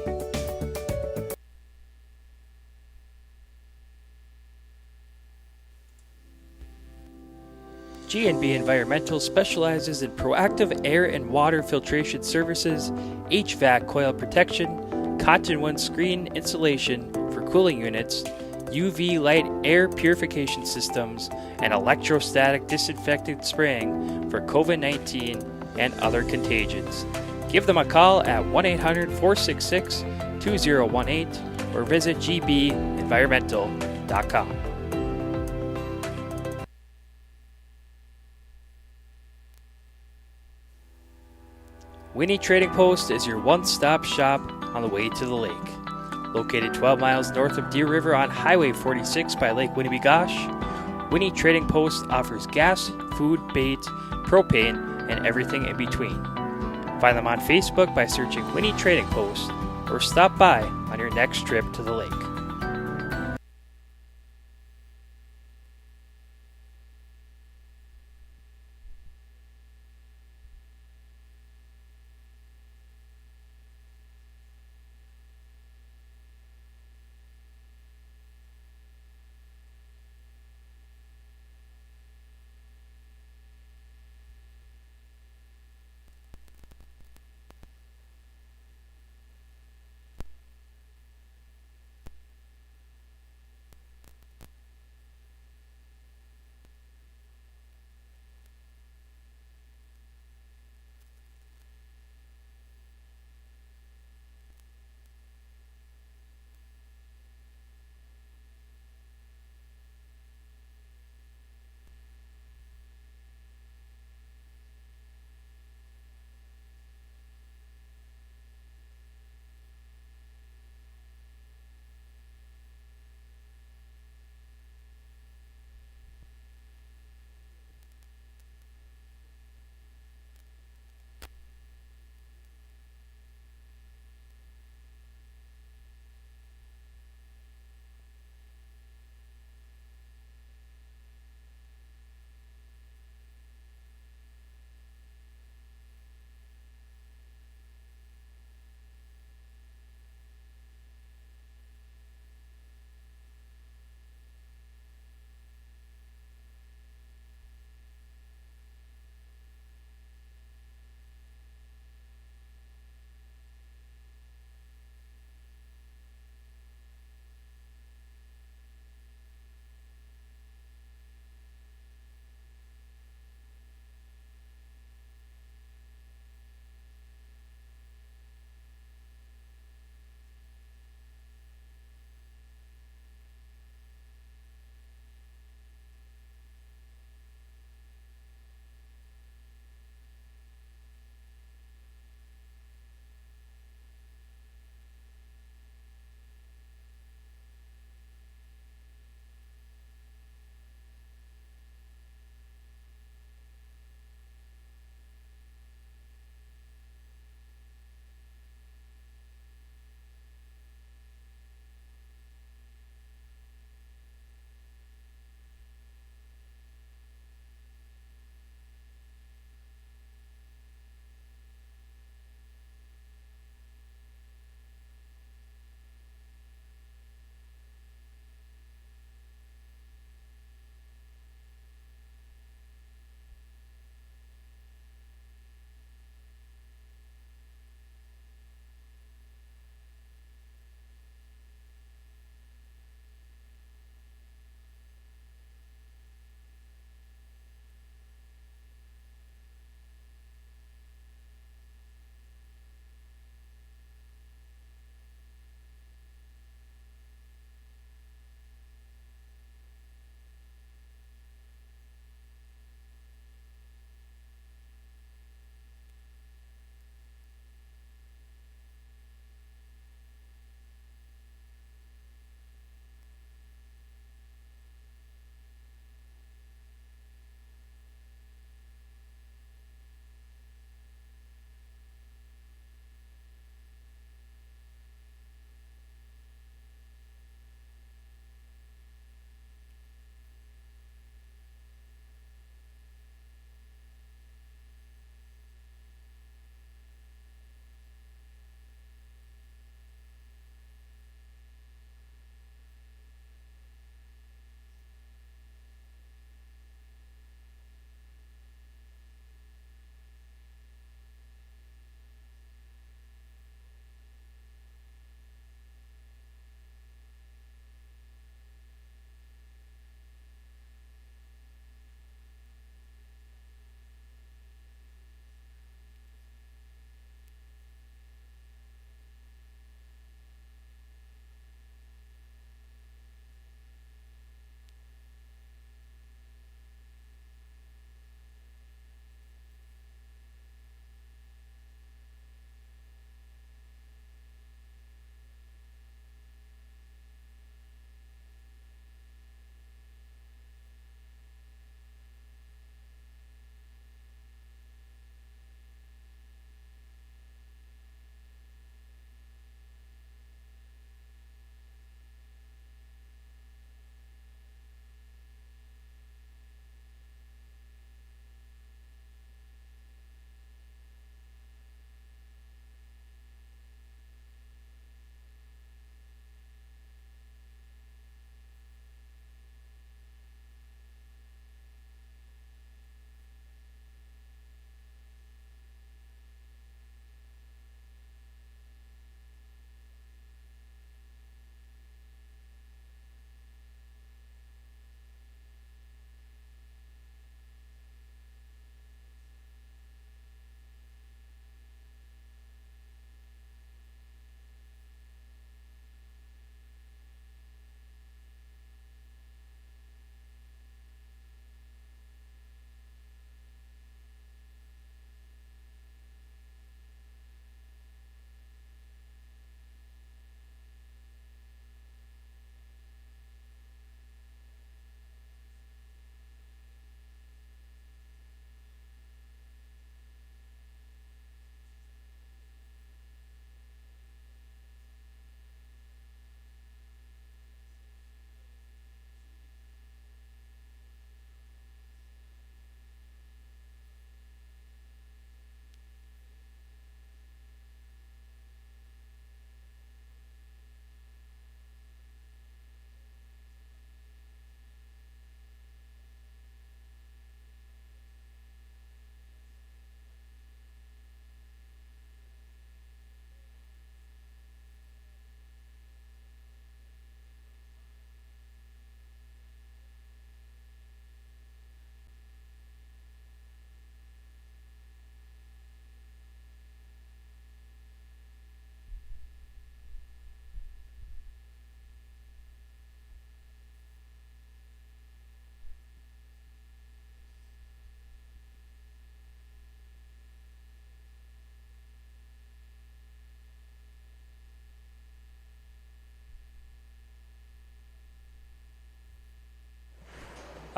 G&B Environmental specializes in proactive air and water filtration services, HVAC coil protection, cottonwood screen insulation for cooling units, UV light air purification systems, and electrostatic disinfectant spraying for COVID-19 and other contagions. Give them a call at 1-800-466-2018 or visit gbenvironmental.com. Winnie Trading Post is your one-stop shop on the way to the lake. Located 12 miles north of Deer River on Highway 46 by Lake Winnipegosh, Winnie Trading Post offers gas, food, bait, propane, and everything in between. Find them on Facebook by searching Winnie Trading Post or stop by on your next trip to the lake.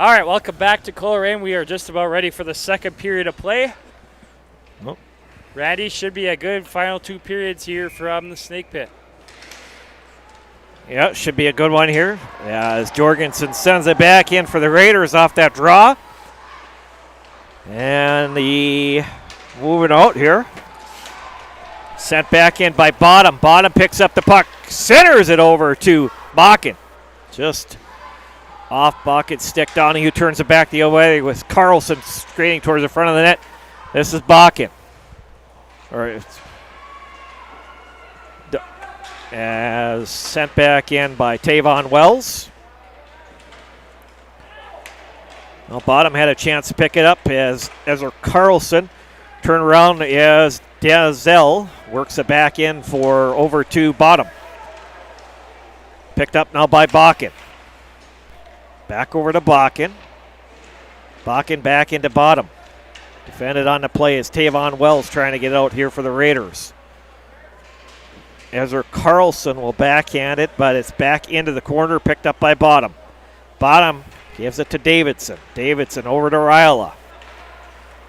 All right, welcome back to Coleraine. We are just about ready for the second period of play. Oh. Randy, should be a good final 2 periods here from the Snake Pit. Yeah, should be a good one here. Yeah, as Jorgensen sends it back in for the Raiders off that draw. And the moving out here. Sent back in by Bottom. Bottom picks up the puck, centers it over to Bakken. Just off Bakken's stick. Donahue turns it back the other way with Carlson skating towards the front of the net. This is Bakken. As sent back in by Tavon Wells. Well, Bottom had a chance to pick it up as Ezra Carlson turned around as Dazel works it back in for over to Bottom. Picked up now by Bakken. Back over to Bakken. Bakken back into Bottom. Defended on the play as Tavon Wells trying to get out here for the Raiders. Ezra Carlson will backhand it, but it's back into the corner, picked up by Bottom. Bottom gives it to Davidson. Davidson over to Ryla.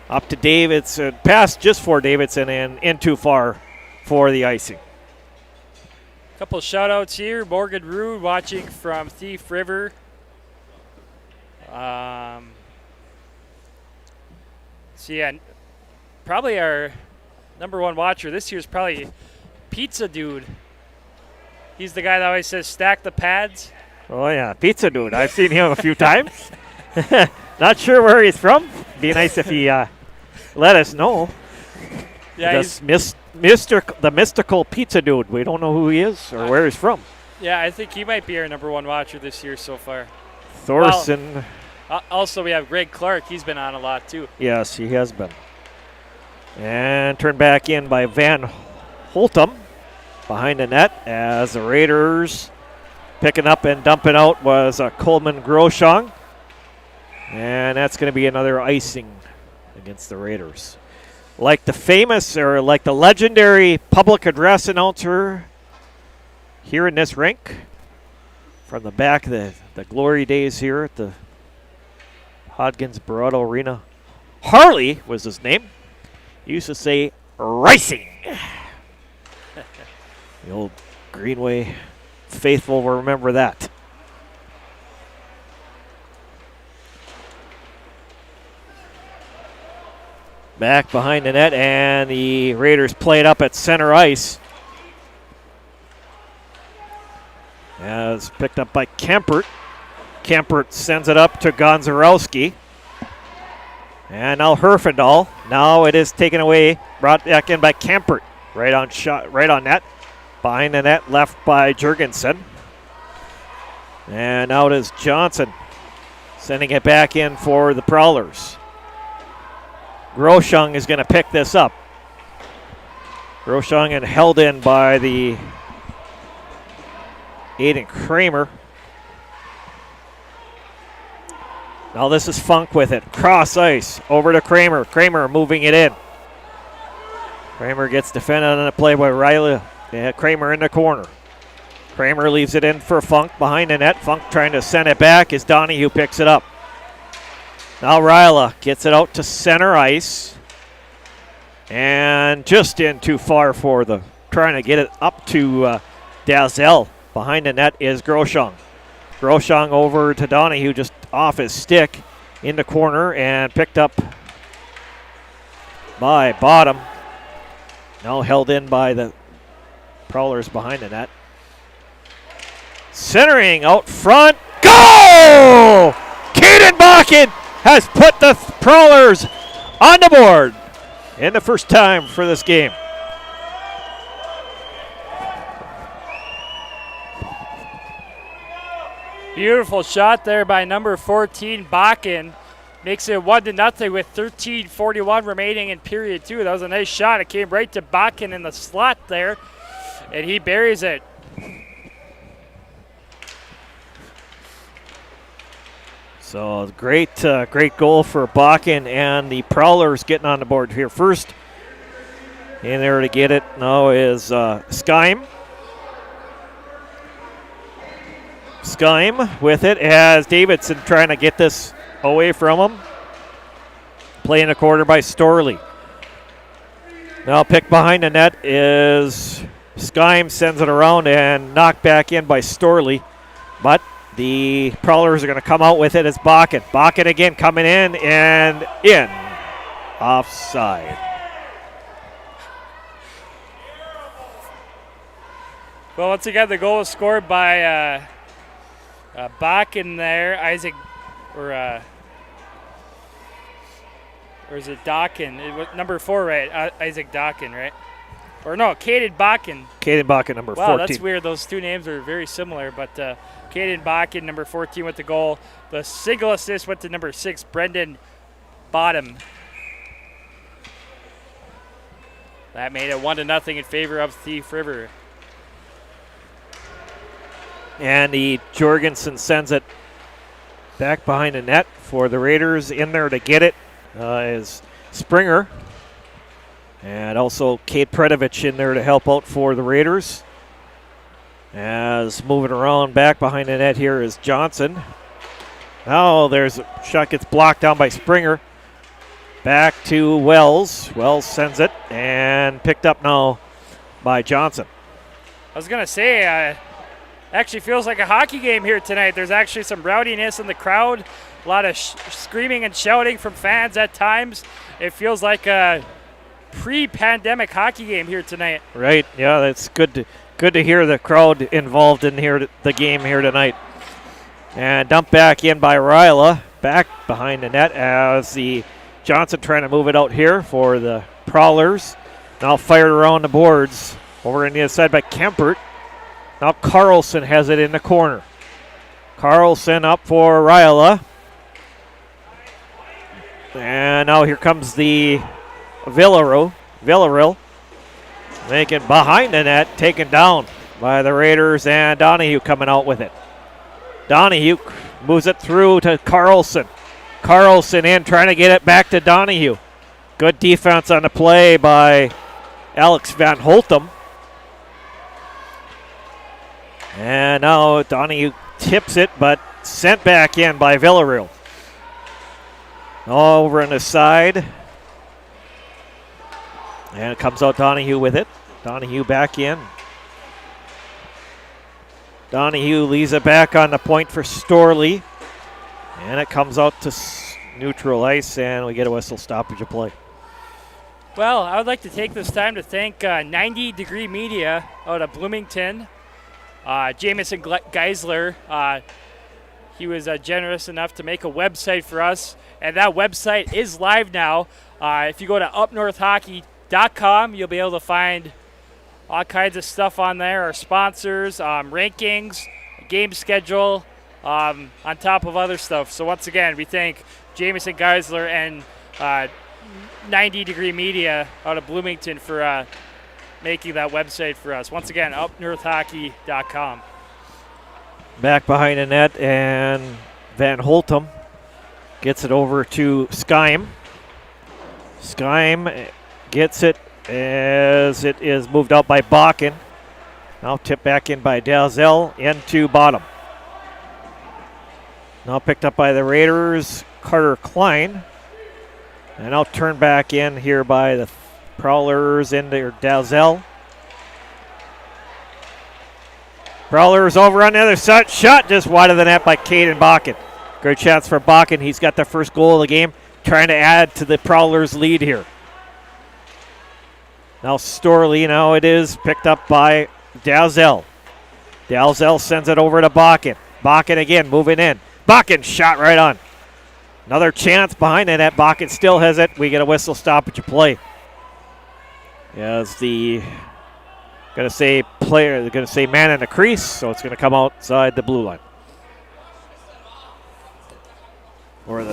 Up to Davidson, past just for Davidson and in too far for the icing. Couple shout outs here. Morgan Rude watching from Thief River. Probably our number one watcher this year is probably Pizza Dude. He's the guy that always says stack the pads. Oh, yeah, Pizza Dude. I've seen him a few times. Not sure where he's from. Be nice if he let us know. Yeah, he's the mystical Pizza Dude. We don't know who he is or where he's from. Yeah, I think he might be our number one watcher this year so far. Thorson. Also, we have Greg Clark. He's been on a lot, too. Yes, he has been. And turned back in by Van Holtum behind the net as the Raiders picking up and dumping out was Coleman Groshong. And that's going to be another icing against the Raiders. Like the famous or like the legendary public address announcer here in this rink from the back of the glory days here at the Hodgins Barado Arena. Harley was his name. He used to say ricing. The old Greenway faithful will remember that. Back behind the net, and the Raiders play it up at center ice. As picked up by Kempert. Kempert sends it up to Gonzarowski. And now Herfindahl. Now it is taken away, brought back in by Kempert. Right on net. Behind the net, left by Jurgensen. And now it is Johnson sending it back in for the Prowlers. Groshong is going to pick this up. Groshong and held in by the Aiden Kramer. Now this is Funk with it. Cross ice over to Kramer. Kramer moving it in. Kramer gets defended on the play by Riley. Yeah, Kramer in the corner. Kramer leaves it in for Funk behind the net. Funk trying to send it back as Donahue picks it up. Now Ryla gets it out to center ice. And just in too far for trying to get it up to Dazel. Behind the net is Groshong. Groshong over to Donahue, just off his stick in the corner and picked up by Bottom. Now held in by the Prowlers behind the net. Centering out front. Goal! Caden Bakken has put the Prowlers on the board in the first time for this game. Beautiful shot there by number 14, Bakken. Makes it 1-0 with 13:41 remaining in period 2. That was a nice shot. It came right to Bakken in the slot there, and he buries it. So great goal for Bakken, and the Prowlers getting on the board here first. In there to get it now is Skyme. Skyme with it as Davidson trying to get this away from him. Play in the quarter by Storley. Now picked behind the net is Skyme, sends it around and knocked back in by Storley. But the Prowlers are going to come out with it as Bakken. Bakken again coming in and in. Offside. Well, once again, the goal was scored by Bakken there. Isaac, or is it Dawkin? It was number 4, right? Isaac Dawkin, right? Or no, Caden Bakken. Caden Bakken, number 14. Wow, that's weird. Those two names are very similar, but Caden Bakken, number 14, with the goal. The single assist went to number 6, Brendan Bottom. That made it 1-0 in favor of Thief River. And the Jorgensen sends it back behind the net for the Raiders. In there to get it is Springer. And also Kate Predovich in there to help out for the Raiders. As moving around back behind the net here is Johnson. Now there's a shot gets blocked down by Springer. Back to Wells. Wells sends it and picked up now by Johnson. I was going to say, actually feels like a hockey game here tonight. There's actually some rowdiness in the crowd. A lot of screaming and shouting from fans at times. It feels like a pre-pandemic hockey game here tonight. Right, yeah, that's good to hear the crowd involved in here the game here tonight. And dumped back in by Ryla, back behind the net as the Johnson trying to move it out here for the Prowlers. Now fired around the boards over on the other side by Kempert. Now Carlson has it in the corner. Carlson up for Ryla. And now here comes the Villarreal. Making behind the net, taken down by the Raiders, and Donahue coming out with it. Donahue moves it through to Carlson. Carlson in, trying to get it back to Donahue. Good defense on the play by Alex Van Holtum. And now Donahue tips it, but sent back in by Villarreal. Over on the side. And it comes out Donahue with it. Donahue back in. Donahue leaves it back on the point for Storley. And it comes out to neutral ice, and we get a whistle stoppage of play. Well, I would like to take this time to thank 90 Degree Media out of Bloomington. Jameson Geisler, he was generous enough to make a website for us, and that website is live now. If you go to upnorthhockey.com, you'll be able to find all kinds of stuff on there, our sponsors, rankings, game schedule, on top of other stuff. So once again, we thank Jameson Geisler and 90 Degree Media out of Bloomington for making that website for us. Once again, upnorthhockey.com. Back behind the net, and Van Holtum gets it over to Skyme. Skyme gets it as it is moved out by Bakken. Now tipped back in by Dalzell into Bottom. Now picked up by the Raiders, Carter Klein. And now turned back in here by the Prowlers into Dalzell. Prowlers over on the other side. Shot just wide of the net by Caden Bakken. Great chance for Bakken. He's got the first goal of the game, trying to add to the Prowlers' lead here. Now Storley, now it is picked up by Dalzell. Dalzell sends it over to Bakken. Bakken again moving in. Bakken shot right on. Another chance behind the net. Bakken still has it. We get a whistle stoppage of play. As the going to say player, they're going to say man in the crease, so it's going to come outside the blue line. Or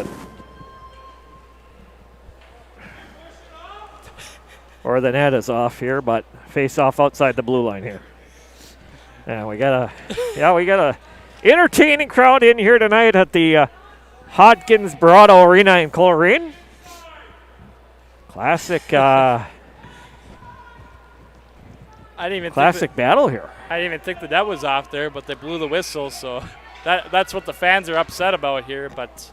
the net is off here, but face off outside the blue line here. And we got a entertaining crowd in here tonight at the Hodgins Barado Arena in Coleraine. Classic classic battle here. I didn't even think that was off there, but they blew the whistle, so that's what the fans are upset about here. But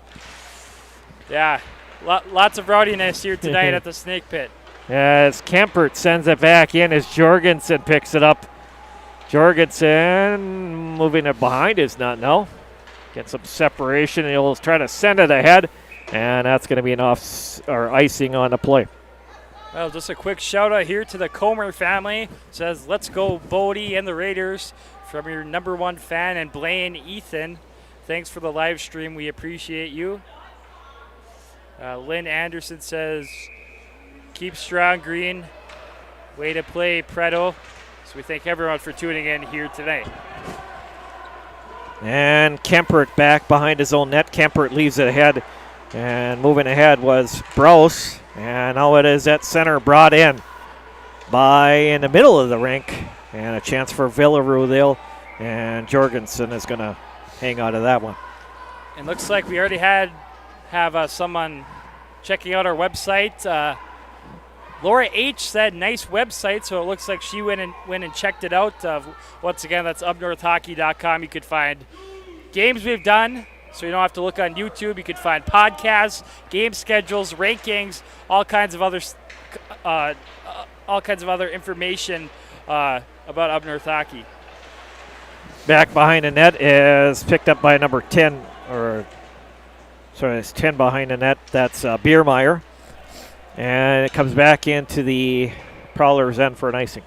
Yeah, lots of rowdiness here tonight at the Snake Pit. As Kempert sends it back in as Jorgensen picks it up. Jorgensen moving it behind his net now. Get some separation. He'll try to send it ahead, and that's going to be an icing on the play. Well, just a quick shout out here to the Comer family. Says, let's go Bodie and the Raiders from your number one fan and Blaine Ethan. Thanks for the live stream. We appreciate you. Lynn Anderson says, keep strong, Green. Way to play, Preto. So we thank everyone for tuning in here tonight. And Kempert back behind his own net. Kempert leaves it ahead. And moving ahead was Brose. And now it is at center, brought in in the middle of the rink. And a chance for Villarreal. And Jorgensen is going to hang out of that one. It looks like we already have someone checking out our website. Laura H. said, nice website, so it looks like she went and checked it out. Once again, that's upnorthhockey.com. You could find games we've done, so you don't have to look on YouTube. You could find podcasts, game schedules, rankings, all kinds of other information about Up North Hockey. Back behind the net is picked up by number 10, it's 10 behind the net. That's Biermeyer. And it comes back into the Prowlers' end for an icing.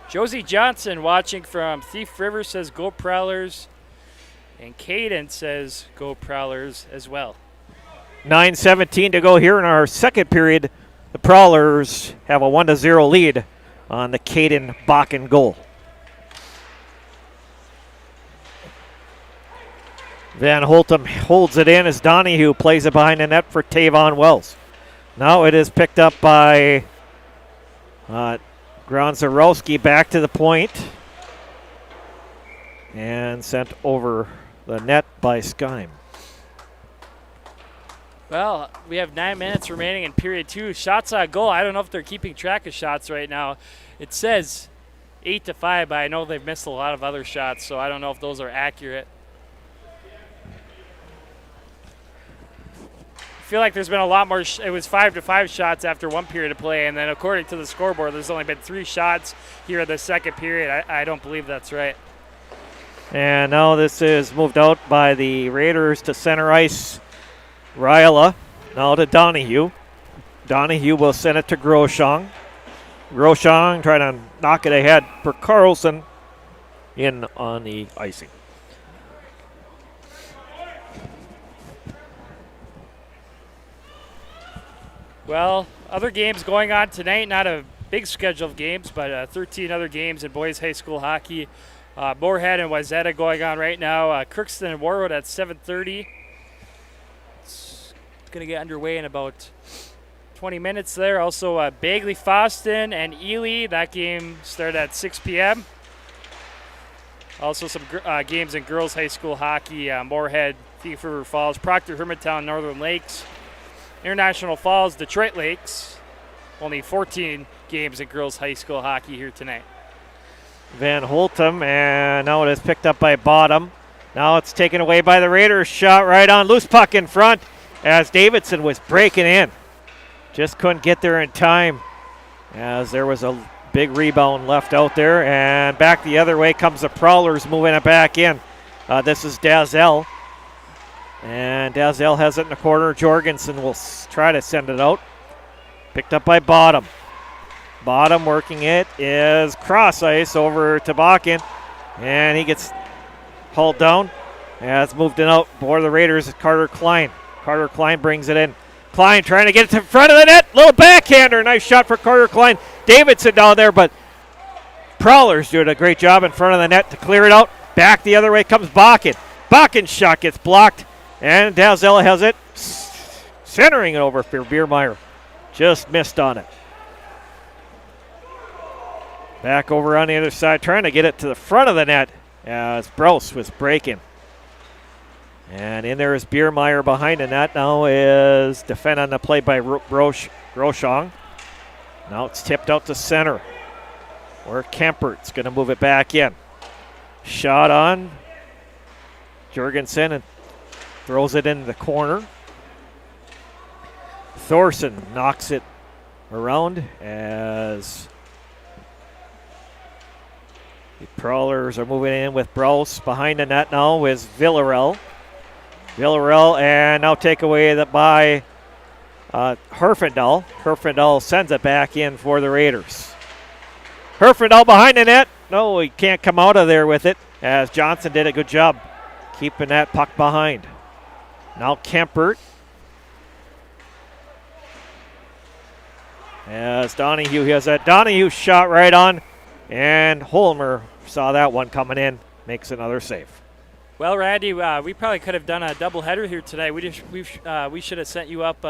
Josie Johnson watching from Thief River says, go Prowlers. And Caden says, go Prowlers as well. 9:17 to go here in our second period. The Prowlers have a 1-0 lead on the Caden Bakken goal. Van Holtum holds it in as Donahue plays it behind the net for Tavon Wells. Now it is picked up by Gronzarowski back to the point and sent over the net by Skyme. Well, we have 9 minutes remaining in period 2. Shots on goal. I don't know if they're keeping track of shots right now. It says 8-5, but I know they've missed a lot of other shots, so I don't know if those are accurate. I feel like there's been a lot more. It was 5-5 shots after one period of play, and then according to the scoreboard, there's only been 3 shots here in the second period. I don't believe that's right. And now this is moved out by the Raiders to center ice. Ryla now to Donahue. Donahue will send it to Groshong. Groshong trying to knock it ahead for Carlson in on the icing. Well, other games going on tonight, not a big schedule of games, but 13 other games in boys high school hockey. Moorhead and Wayzata going on right now. Crookston and Warwood at 7:30. It's going to get underway in about 20 minutes there. Also, Bagley Foston and Ely. That game started at 6 p.m. Also, some games in girls high school hockey. Moorhead, Thief River Falls, Proctor, Hermantown, Northern Lakes. International Falls, Detroit Lakes. Only 14 games in girls high school hockey here tonight. Van Holtum, and now it is picked up by Bottom. Now it's taken away by the Raiders. Shot right on. Loose puck in front as Davidson was breaking in. Just couldn't get there in time as there was a big rebound left out there. And back the other way comes the Prowlers moving it back in. This is Dazel. And Dazel has it in the corner. Jorgensen will try to send it out. Picked up by Bottom. Bottom working it is cross ice over to Bakken. And he gets hauled down. Yeah, it's moved it out for the Raiders. Carter Klein. Carter Klein brings it in. Klein trying to get it to front of the net. Little backhander. Nice shot for Carter Klein. Davidson down there, but Prowlers doing a great job in front of the net to clear it out. Back the other way comes Bakken. Bakken's shot gets blocked. And Dalzella has it, centering it over for Biermeyer. Just missed on it. Back over on the other side, trying to get it to the front of the net as Brose was breaking. And in there is Biermeyer behind the net. Now is defend on the play by Groshong. Now it's tipped out to center, where Kempert's going to move it back in. Shot on Jorgensen and throws it in the corner. Thorson knocks it around as the Prowlers are moving in with Brose. Behind the net now is Villarreal. Villarreal, and now take away by Herfindahl. Herfindahl sends it back in for the Raiders. Herfindahl behind the net. No, he can't come out of there with it, as Johnson did a good job keeping that puck behind. Now Kempert. As Donahue has that Donahue shot right on, and Holmer saw that one coming in, makes another save. Well, Randy, we probably could have done a doubleheader here today. We should have sent you up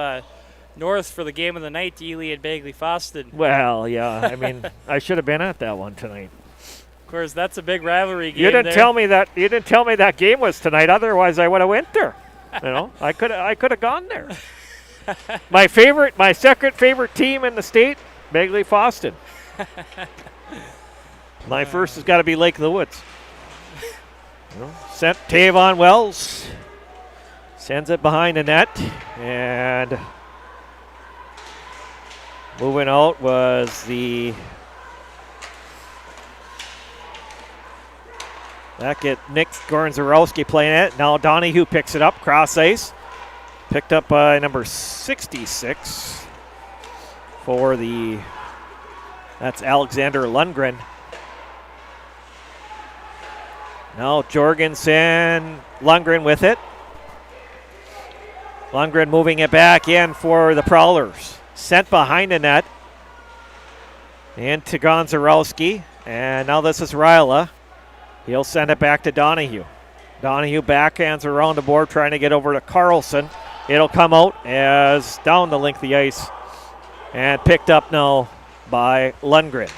north for the game of the night, Ely and Bagley Foston. Well, yeah, I mean, I should have been at that one tonight. Of course, that's a big rivalry game. You didn't tell me that game was tonight. Otherwise, I would have went there. You know, I could have gone there. My second favorite team in the state, Bagley Foston. My first has got to be Lake of the Woods. Sent Tavon Wells. Sends it behind the net. And moving out was that get Nick Gornzarowski playing it. Now Donahue picks it up, cross ice. Picked up by number 66 that's Alexander Lundgren. Now Jorgensen, Lundgren with it. Lundgren moving it back in for the Prowlers. Sent behind the net. Into Gonzarowski. And now this is Ryla. He'll send it back to Donahue. Donahue backhands around the board trying to get over to Carlson. It'll come out as down the length of the ice and picked up now by Lundgren.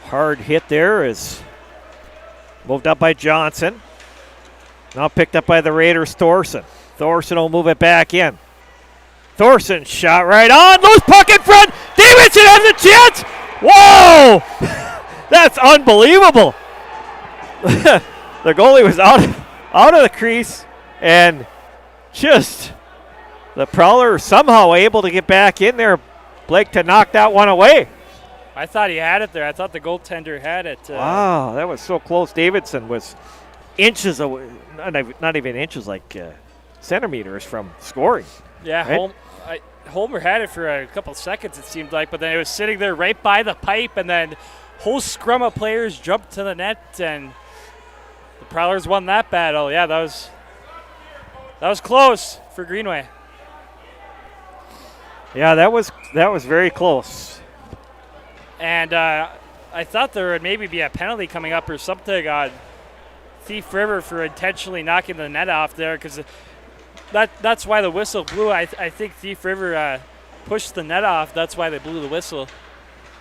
Hard hit there is moved up by Johnson. Now picked up by the Raiders, Thorson. Thorson will move it back in. Thorson shot right on. Loose puck in front. Davidson has a chance. Whoa! That's unbelievable. The goalie was out of the crease, and just the Prowler somehow able to get back in there, Blake, to knock that one away. I thought he had it there. I thought the goaltender had it. Wow, that was so close. Davidson was inches away, not even inches, like centimeters from scoring. Yeah, right? Holmer had it for a couple seconds, it seemed like, but then it was sitting there right by the pipe, and then whole scrum of players jumped to the net, and the Prowlers won that battle. Yeah, that was close for Greenway. Yeah, that was very close. And I thought there would maybe be a penalty coming up or something on Thief River for intentionally knocking the net off there, because that's why the whistle blew. I think Thief River pushed the net off. That's why they blew the whistle.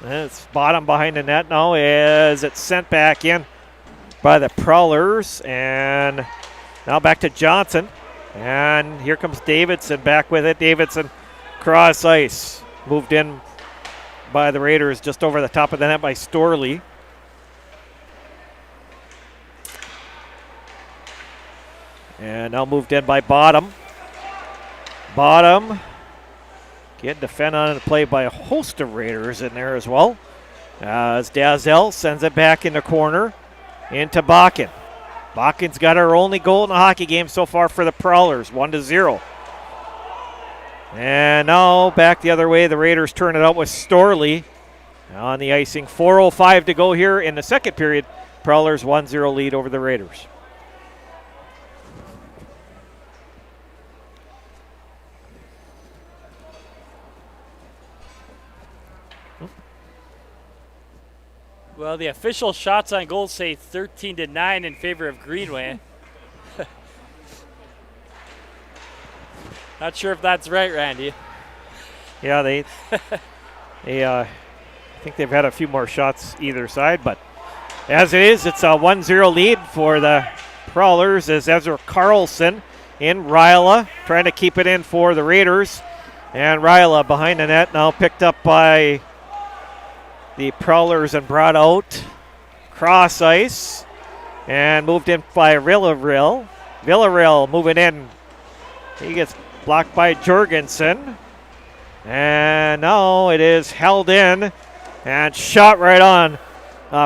And it's bottom behind the net now as it's sent back in by the Prowlers. And now back to Johnson. And here comes Davidson back with it. Davidson cross ice. Moved in by the Raiders just over the top of the net by Storley. And now moved in by Bottom. Bottom getting defended on the play by a host of Raiders in there as well. As Dazel sends it back in the corner into Bakken. Bakken's got our only goal in the hockey game so far for the Prowlers, 1-0. And now back the other way, the Raiders turn it out with Storley on the icing. 4:05 to go here in the second period. Prowlers 1-0 lead over the Raiders. Well, the official shots on goal say 13-9 in favor of Greenway. Not sure if that's right, Randy. Yeah, they I think they've had a few more shots either side, but as it is, it's a 1-0 lead for the Prowlers as Ezra Carlson in Ryla trying to keep it in for the Raiders. And Ryla behind the net now picked up by the Prowlers and brought out cross ice and moved in by Villarreal. Villarreal moving in He gets blocked by Jorgensen. And now it is held in and shot right on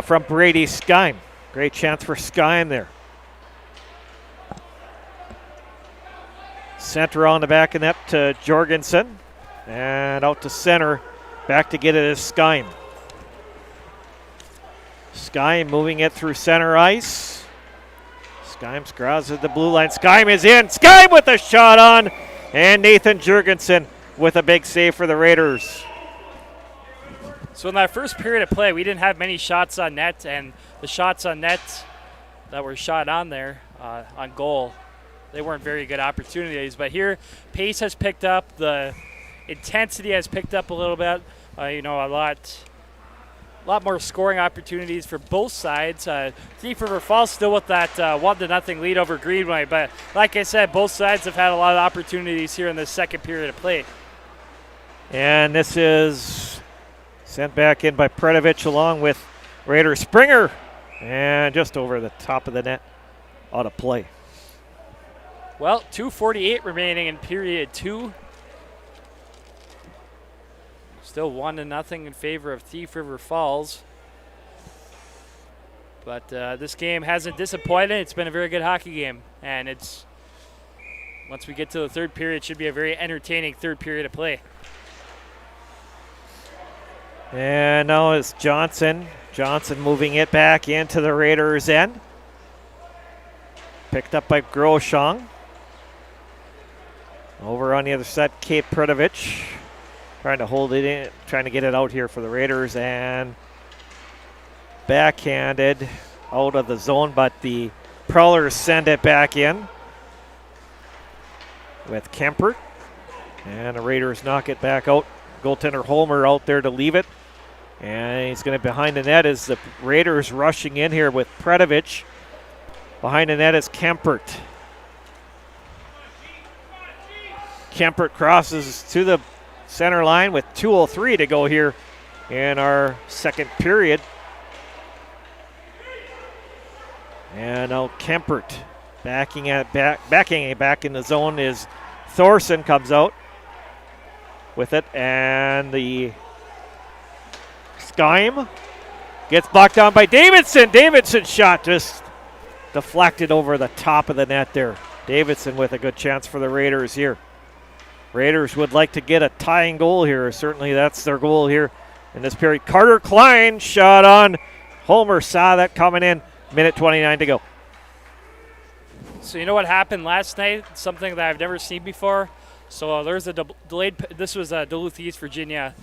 from Brady Skyme. Great chance for Skyme there. Center on the back of net to Jorgensen. And out to center. Back to get it is Skyme. Skyme moving it through center ice. Skyme scratches at the blue line. Skyme is in. Skyme with a shot on. And Nathan Jorgensen with a big save for the Raiders. So in that first period of play, we didn't have many shots on net, and the shots on net that were shot on there on goal, they weren't very good opportunities. But here, pace has picked up. The intensity has picked up a little bit. A lot more scoring opportunities for both sides. Thief River Falls still with that 1-0 lead over Greenway. But like I said, both sides have had a lot of opportunities here in the second period of play. And this is sent back in by Predovich along with Raider Springer. And just over the top of the net, out of play. Well, 2:48 remaining in period 2. Still 1-0 in favor of Thief River Falls. But this game hasn't disappointed. It's been a very good hockey game. And once we get to the third period, it should be a very entertaining third period of play. And now it's Johnson. Johnson moving it back into the Raiders' end. Picked up by Groshong. Over on the other side, Kate Predovich. Trying to hold it in, trying to get it out here for the Raiders, and backhanded out of the zone, but the Prowlers send it back in with Kempert, and the Raiders knock it back out. Goaltender Holmer out there to leave it, and he's going to behind the net as the Raiders rushing in here with Predovich. Behind the net is Kempert. Kempert crosses to the center line with 2:03 to go here in our second period. And now Kempert backing it back in the zone is Thorson comes out with it, and the Skyme gets blocked down by Davidson. Davidson's shot just deflected over the top of the net there. Davidson with a good chance for the Raiders here. Raiders would like to get a tying goal here. Certainly that's their goal here in this period. Carter Klein shot on. Holmer saw that coming in. Minute 29 to go. So you know what happened last night? Something that I've never seen before. So there's a delayed. This was Duluth East, Virginia,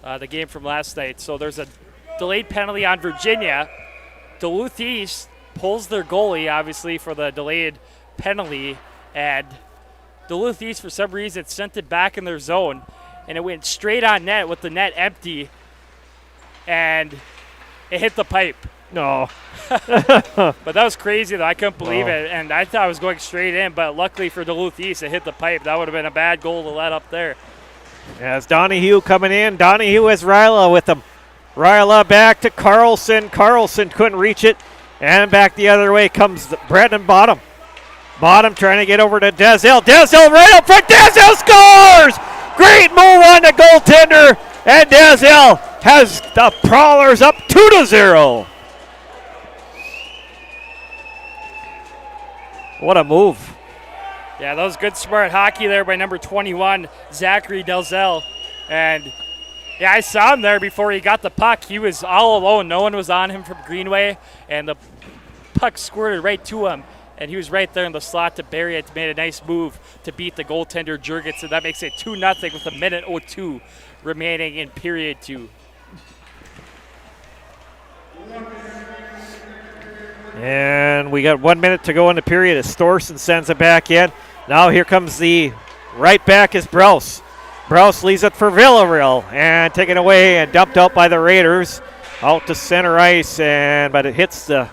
the game from last night. So there's a delayed penalty on Virginia. Duluth East pulls their goalie, obviously, for the delayed penalty, and Duluth East, for some reason, sent it back in their zone, and it went straight on net with the net empty, and it hit the pipe. No. But that was crazy, though. I couldn't believe it, and I thought it was going straight in, but luckily for Duluth East, it hit the pipe. That would have been a bad goal to let up there. As Donahue coming in. Donahue has Ryla with him. Ryla back to Carlson. Carlson couldn't reach it, and back the other way comes Brandon Bottom. Bottom trying to get over to Desel. Desel right up front. Desel scores! Great move on the goaltender. And Desel has the Prowlers up 2-0. What a move. Yeah, that was good, smart hockey there by number 21, Zachary Delzell. And, yeah, I saw him there before he got the puck. He was all alone. No one was on him from Greenway. And the puck squirted right to him. And he was right there in the slot to bury it. Made a nice move to beat the goaltender Jurgensen. That makes it 2-0 with a minute 02 remaining in period 2. And we got 1 minute to go in the period as Thorson sends it back in. Now here comes the right back is Browse. Browse leaves it for Villarreal and taken away and dumped out by the Raiders. Out to center ice, but it hits the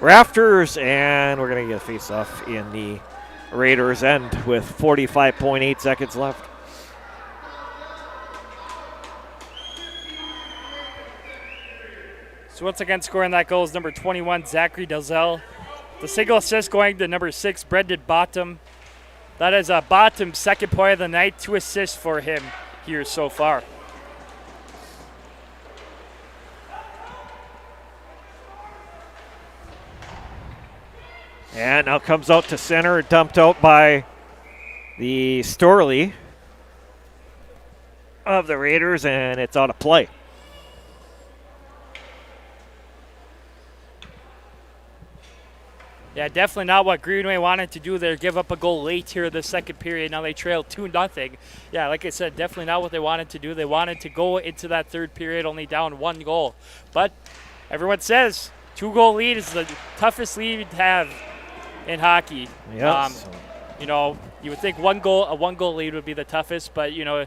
rafters, and we're going to get a face-off in the Raiders' end with 45.8 seconds left. So once again, scoring that goal is number 21, Zachary Delzell. The single assist going to number 6, Brendan Bottom. That is Bottom's second point of the night, 2 assists for him here so far. And now comes out to center, dumped out by the Storley of the Raiders, and it's out of play. Yeah, definitely not what Greenway wanted to do there. Give up a goal late here in the second period. Now they trail 2-0. Yeah, like I said, definitely not what they wanted to do. They wanted to go into that third period only down 1 goal. But everyone says 2-goal lead is the toughest lead to have in hockey. Yes. You know, you would think a 1-goal lead would be the toughest, but you know,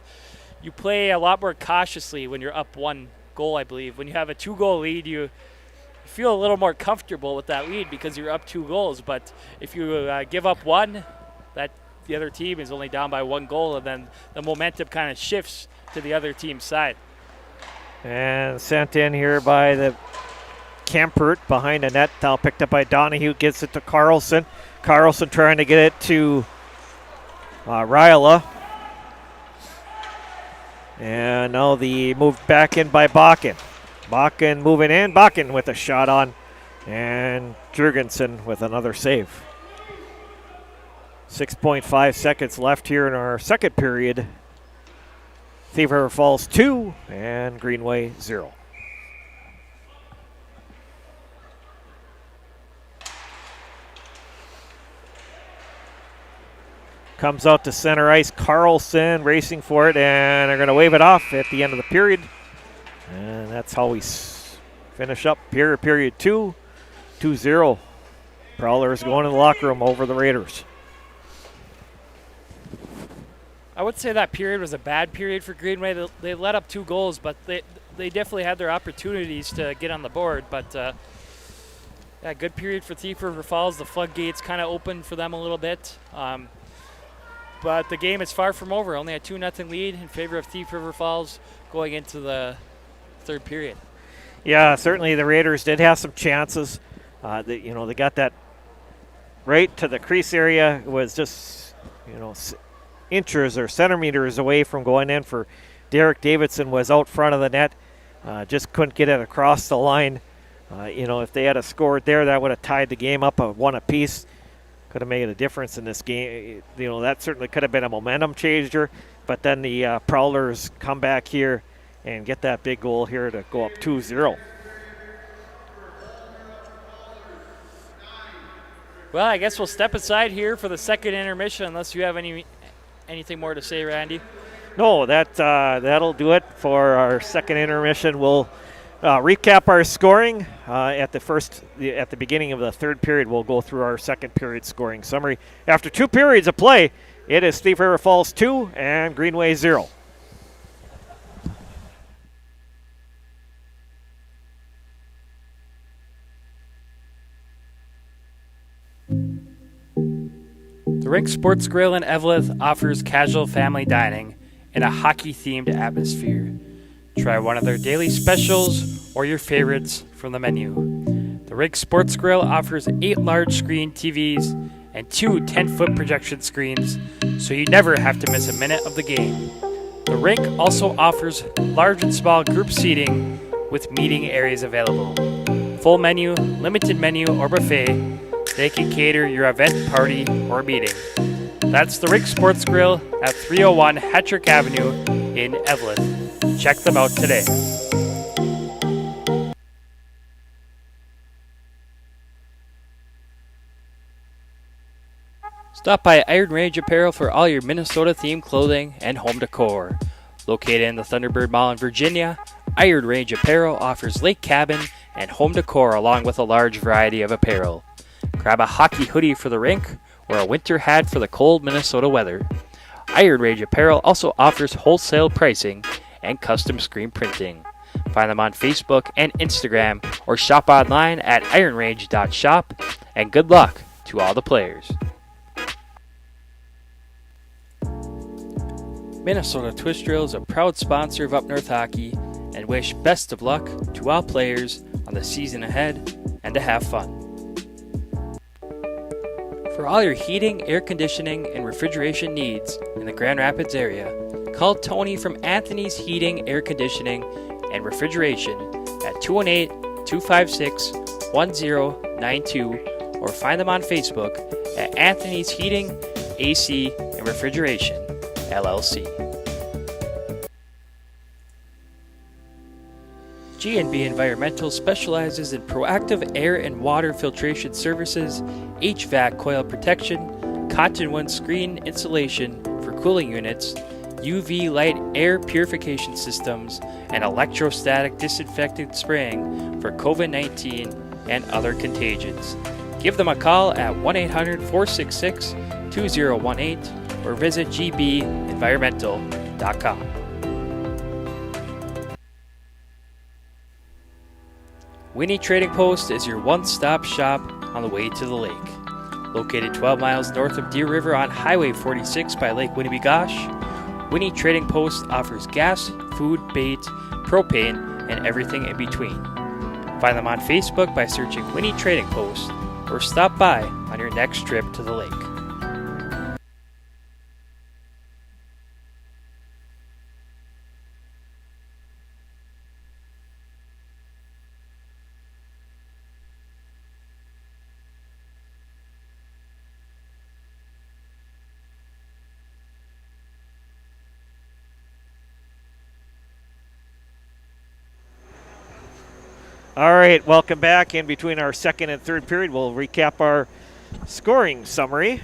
you play a lot more cautiously when you're up 1 goal, I believe. When you have a 2-goal lead, you feel a little more comfortable with that lead because you're up 2 goals. But if you give up 1, that the other team is only down by 1 goal, and then the momentum kind of shifts to the other team's side. And sent in here by the Kempert behind the net. Now picked up by Donahue, gets it to Carlson. Carlson trying to get it to Ryla. And now the move back in by Bakken. Bakken moving in. Bakken with a shot on. And Jurgensen with another save. 6.5 seconds left here in our second period. Thief River Falls 2 and Greenway 0. Comes out to center ice. Carlson racing for it, and they're going to wave it off at the end of the period. And that's how we finish up period 2, 2-0. Prowlers going in the locker room over the Raiders. I would say that period was a bad period for Greenway. They let up 2 goals, but they definitely had their opportunities to get on the board. But yeah, good period for Thief River Falls. The floodgates kind of opened for them a little bit. But the game is far from over. Only a 2-0 lead in favor of Thief River Falls going into the third period. Yeah, certainly the Raiders did have some chances. They got that right to the crease area. It was just, inches or centimeters away from going in for Derek Davidson. Was out front of the net. Just couldn't get it across the line. If they had scored there, that would have tied the game up at 1 apiece. Could have made a difference in this game. That certainly could have been a momentum changer. But then the Prowlers come back here and get that big goal here to go up 2-0. Well, I guess we'll step aside here for the second intermission unless you have anything more to say, Randy. No, that'll do it for our second intermission. We'll recap our scoring at the beginning of the third period. We'll go through our second period scoring summary. After 2 periods of play, it is Thief River Falls 2 and Greenway 0. The Rink Sports Grill in Eveleth offers casual family dining in a hockey-themed atmosphere. Try one of their daily specials or your favorites from the menu. The Rink Sports Grill offers 8 large-screen TVs and 2 10-foot projection screens, so you never have to miss a minute of the game. The Rink also offers large and small group seating with meeting areas available. Full menu, limited menu, or buffet, they can cater your event, party, or meeting. That's the Rink Sports Grill at 301 Hattrick Avenue in Eveleth. Check them out today. Stop by Iron Range Apparel for all your Minnesota-themed clothing and home decor. Located in the Thunderbird Mall in Virginia, Iron Range Apparel offers lake cabin and home decor along with a large variety of apparel. Grab a hockey hoodie for the rink or a winter hat for the cold Minnesota weather. Iron Range Apparel also offers wholesale pricing and custom screen printing. Find them on Facebook and Instagram or shop online at ironrange.shop, and good luck to all the players. Minnesota Twist Drill is a proud sponsor of Up North Hockey and wish best of luck to all players on the season ahead and to have fun. For all your heating, air conditioning, and refrigeration needs in the Grand Rapids area, call Tony from Anthony's Heating, Air Conditioning, and Refrigeration at 218-256-1092 or find them on Facebook at Anthony's Heating, AC, and Refrigeration, LLC. G&B Environmental specializes in proactive air and water filtration services, HVAC coil protection, cottonwood screen insulation for cooling units, UV light air purification systems, and electrostatic disinfectant spraying for COVID-19 and other contagions. Give them a call at 1-800-466-2018 or visit gbenvironmental.com. Winnie Trading Post is your one-stop shop on the way to the lake. Located 12 miles north of Deer River on Highway 46 by Lake Winnebagosh, Winnie Trading Post offers gas, food, bait, propane, and everything in between. Find them on Facebook by searching Winnie Trading Post or stop by on your next trip to the lake. All right, welcome back. In between our second and third period, we'll recap our scoring summary.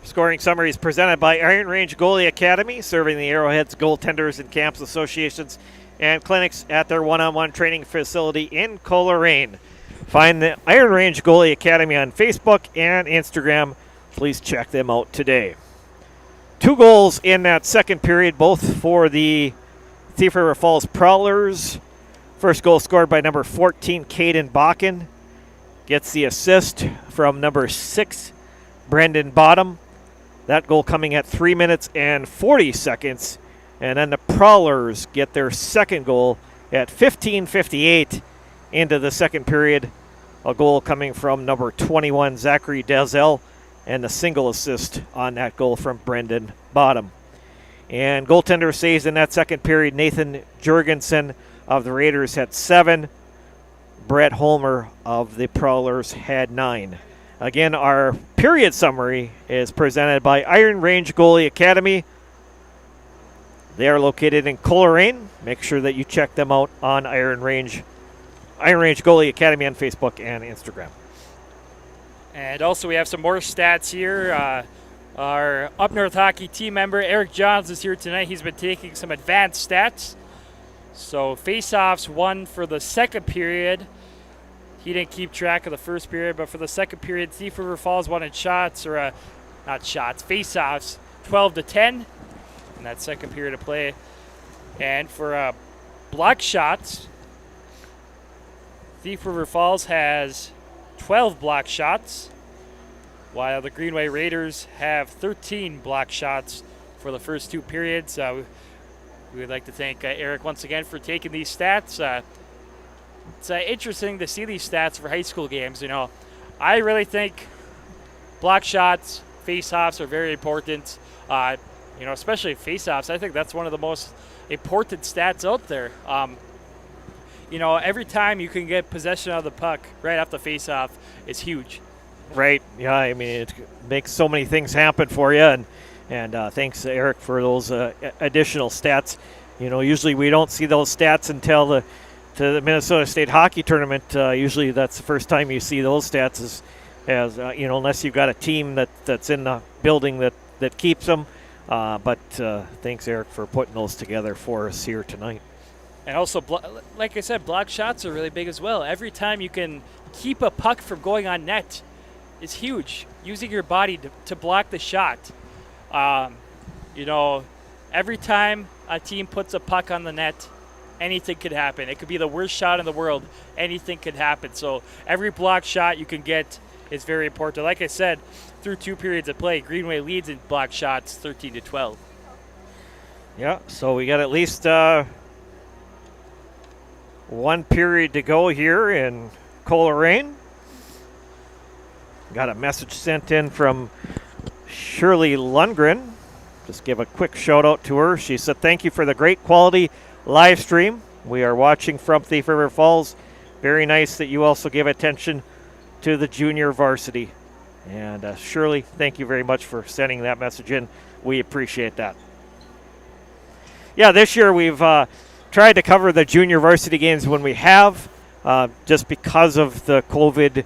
Scoring summary is presented by Iron Range Goalie Academy, serving the Arrowheads goaltenders and camps associations and clinics at their one-on-one training facility in Coleraine. Find the Iron Range Goalie Academy on Facebook and Instagram. Please check them out today. 2 goals in that second period, both for the Thief River Falls Prowlers. First goal scored by number 14, Caden Bakken. Gets the assist from number 6, Brendan Bottom. That goal coming at 3 minutes and 40 seconds. And then the Prowlers get their second goal at 15:58 into the second period. A goal coming from number 21, Zachary Dalzell, and the single assist on that goal from Brendan Bottom. And goaltender saves in that second period, Nathan Jurgensen of the Raiders had 7. Brett Holmer of the Prowlers had 9. Again, our period summary is presented by Iron Range Goalie Academy. They are located in Coleraine. Make sure that you check them out on Iron Range Goalie Academy on Facebook and Instagram. And also we have some more stats here. Our Up North Hockey team member, Eric Johns, is here tonight. He's been taking some advanced stats. So face-offs won for the second period. He didn't keep track of the first period, but for the second period, Thief River Falls won in shots, or not shots, face-offs, 12-10 in that second period of play. And for block shots, Thief River Falls has 12 block shots, while the Greenway Raiders have 13 block shots for the first 2 periods. We would like to thank Eric once again for taking these stats. It's interesting to see these stats for high school games. You know, I really think block shots, face-offs are very important. Especially face-offs. I think that's one of the most important stats out there. Every time you can get possession of the puck right off the face-off is huge. Right. Yeah. I mean, it makes so many things happen for you, and thanks, Eric, for those additional stats. Usually we don't see those stats until the Minnesota State Hockey Tournament. Usually that's the first time you see those stats, unless you've got a team that's in the building that keeps them. But thanks, Eric, for putting those together for us here tonight. And also, like I said, block shots are really big as well. Every time you can keep a puck from going on net is huge. Using your body to block the shot. Every time a team puts a puck on the net, anything could happen. It could be the worst shot in the world. Anything could happen. So every block shot you can get is very important. Like I said, through 2 periods of play, Greenway leads in block shots 13-12. Yeah, so we got at least 1 period to go here in Coleraine. Got a message sent in from Shirley Lundgren. Just give a quick shout out to her. She said, thank you for the great quality live stream. We are watching from Thief River Falls. Very nice that you also give attention to the junior varsity. And Shirley, thank you very much for sending that message in. We appreciate that. Yeah, this year we've tried to cover the junior varsity games when we have, just because of the COVID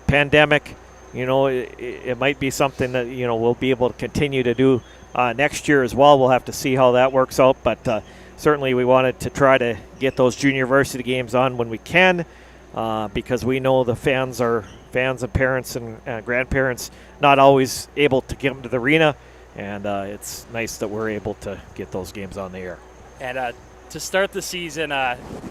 pandemic. You know, it might be something that, you know, we'll be able to continue to do next year as well. We'll have to see how that works out, but certainly we wanted to try to get those junior varsity games on when we can, because we know the fans and parents and grandparents not always able to get them to the arena, and it's nice that we're able to get those games on the air. And to start the season,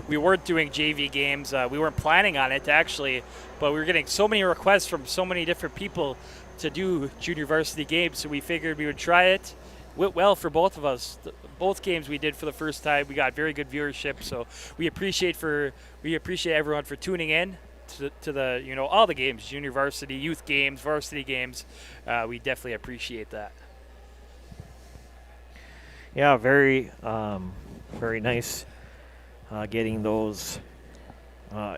we weren't doing JV games. We weren't planning on it, actually, but we were getting so many requests from so many different people to do junior varsity games, so we figured we would try it. Went well for both of us. Both games we did for the first time. We got very good viewership, so we appreciate everyone for tuning in to the, you know, all the games, junior varsity, youth games, varsity games. We definitely appreciate that. Yeah, very nice getting those,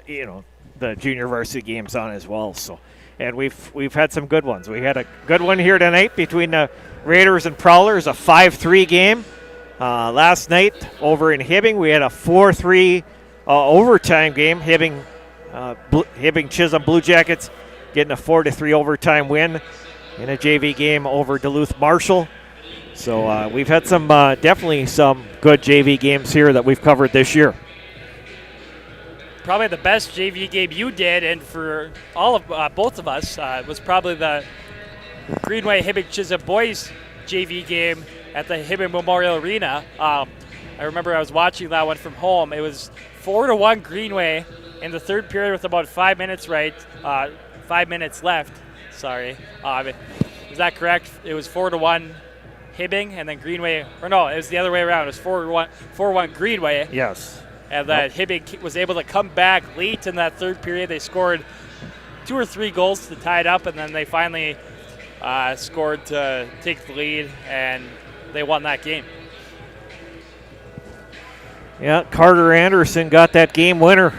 you know, the junior varsity games on as well. So, and we've had some good ones. We had a good one here tonight between the Raiders and Prowlers, a 5-3 game. Last night over in Hibbing, we had a 4-3 overtime game. Hibbing Chisholm Blue Jackets getting a 4-3 overtime win in a JV game over Duluth Marshall. So we've had some definitely some good JV games here that we've covered this year. Probably the best JV game you did, and for all of both of us, was probably the Greenway Hibbing Chisholm boys JV game at the Hibbing Memorial Arena. I remember I was watching that one from home. It was 4-1 Greenway in the third period with about 5 minutes 5 minutes left. Sorry. Is that correct? It was 4-1 Hibbing, and then Greenway, or no, it was the other way around. It was 4-1 Greenway. Yes. And then Hibbing was able to come back late in that third period. They scored 2 or 3 goals to tie it up, and then they finally scored to take the lead, and they won that game. Yeah, Carter Anderson got that game winner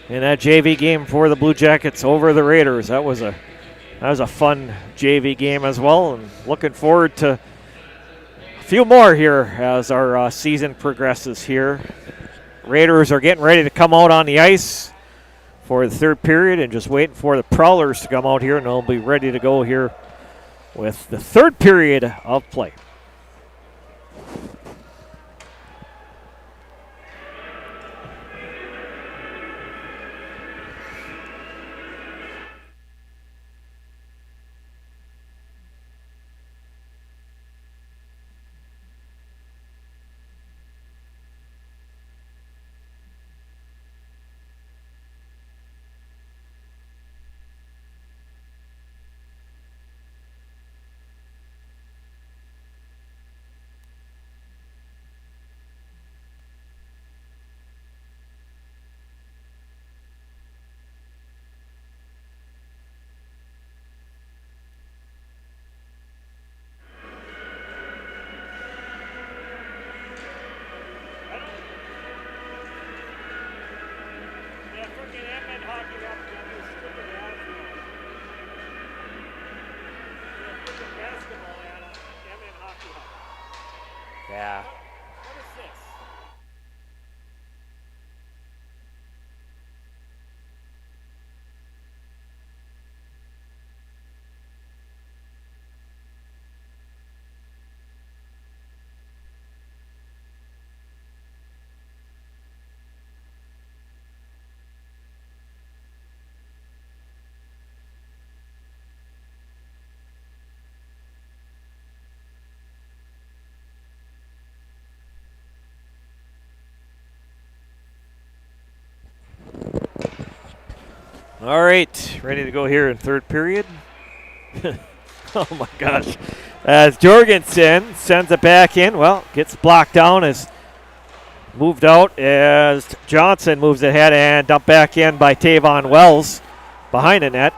in that JV game for the Blue Jackets over the Raiders. That was a fun JV game as well, and looking forward to a few more here as our season progresses here. Raiders are getting ready to come out on the ice for the third period and just waiting for the Prowlers to come out here, and they'll be ready to go here with the third period of play. Yeah. What is this? All right, ready to go here in third period. Oh my gosh. As Jorgensen sends it back in, well, gets blocked down, as moved out as Johnson moves ahead and dumped back in by Tavon Wells behind the net.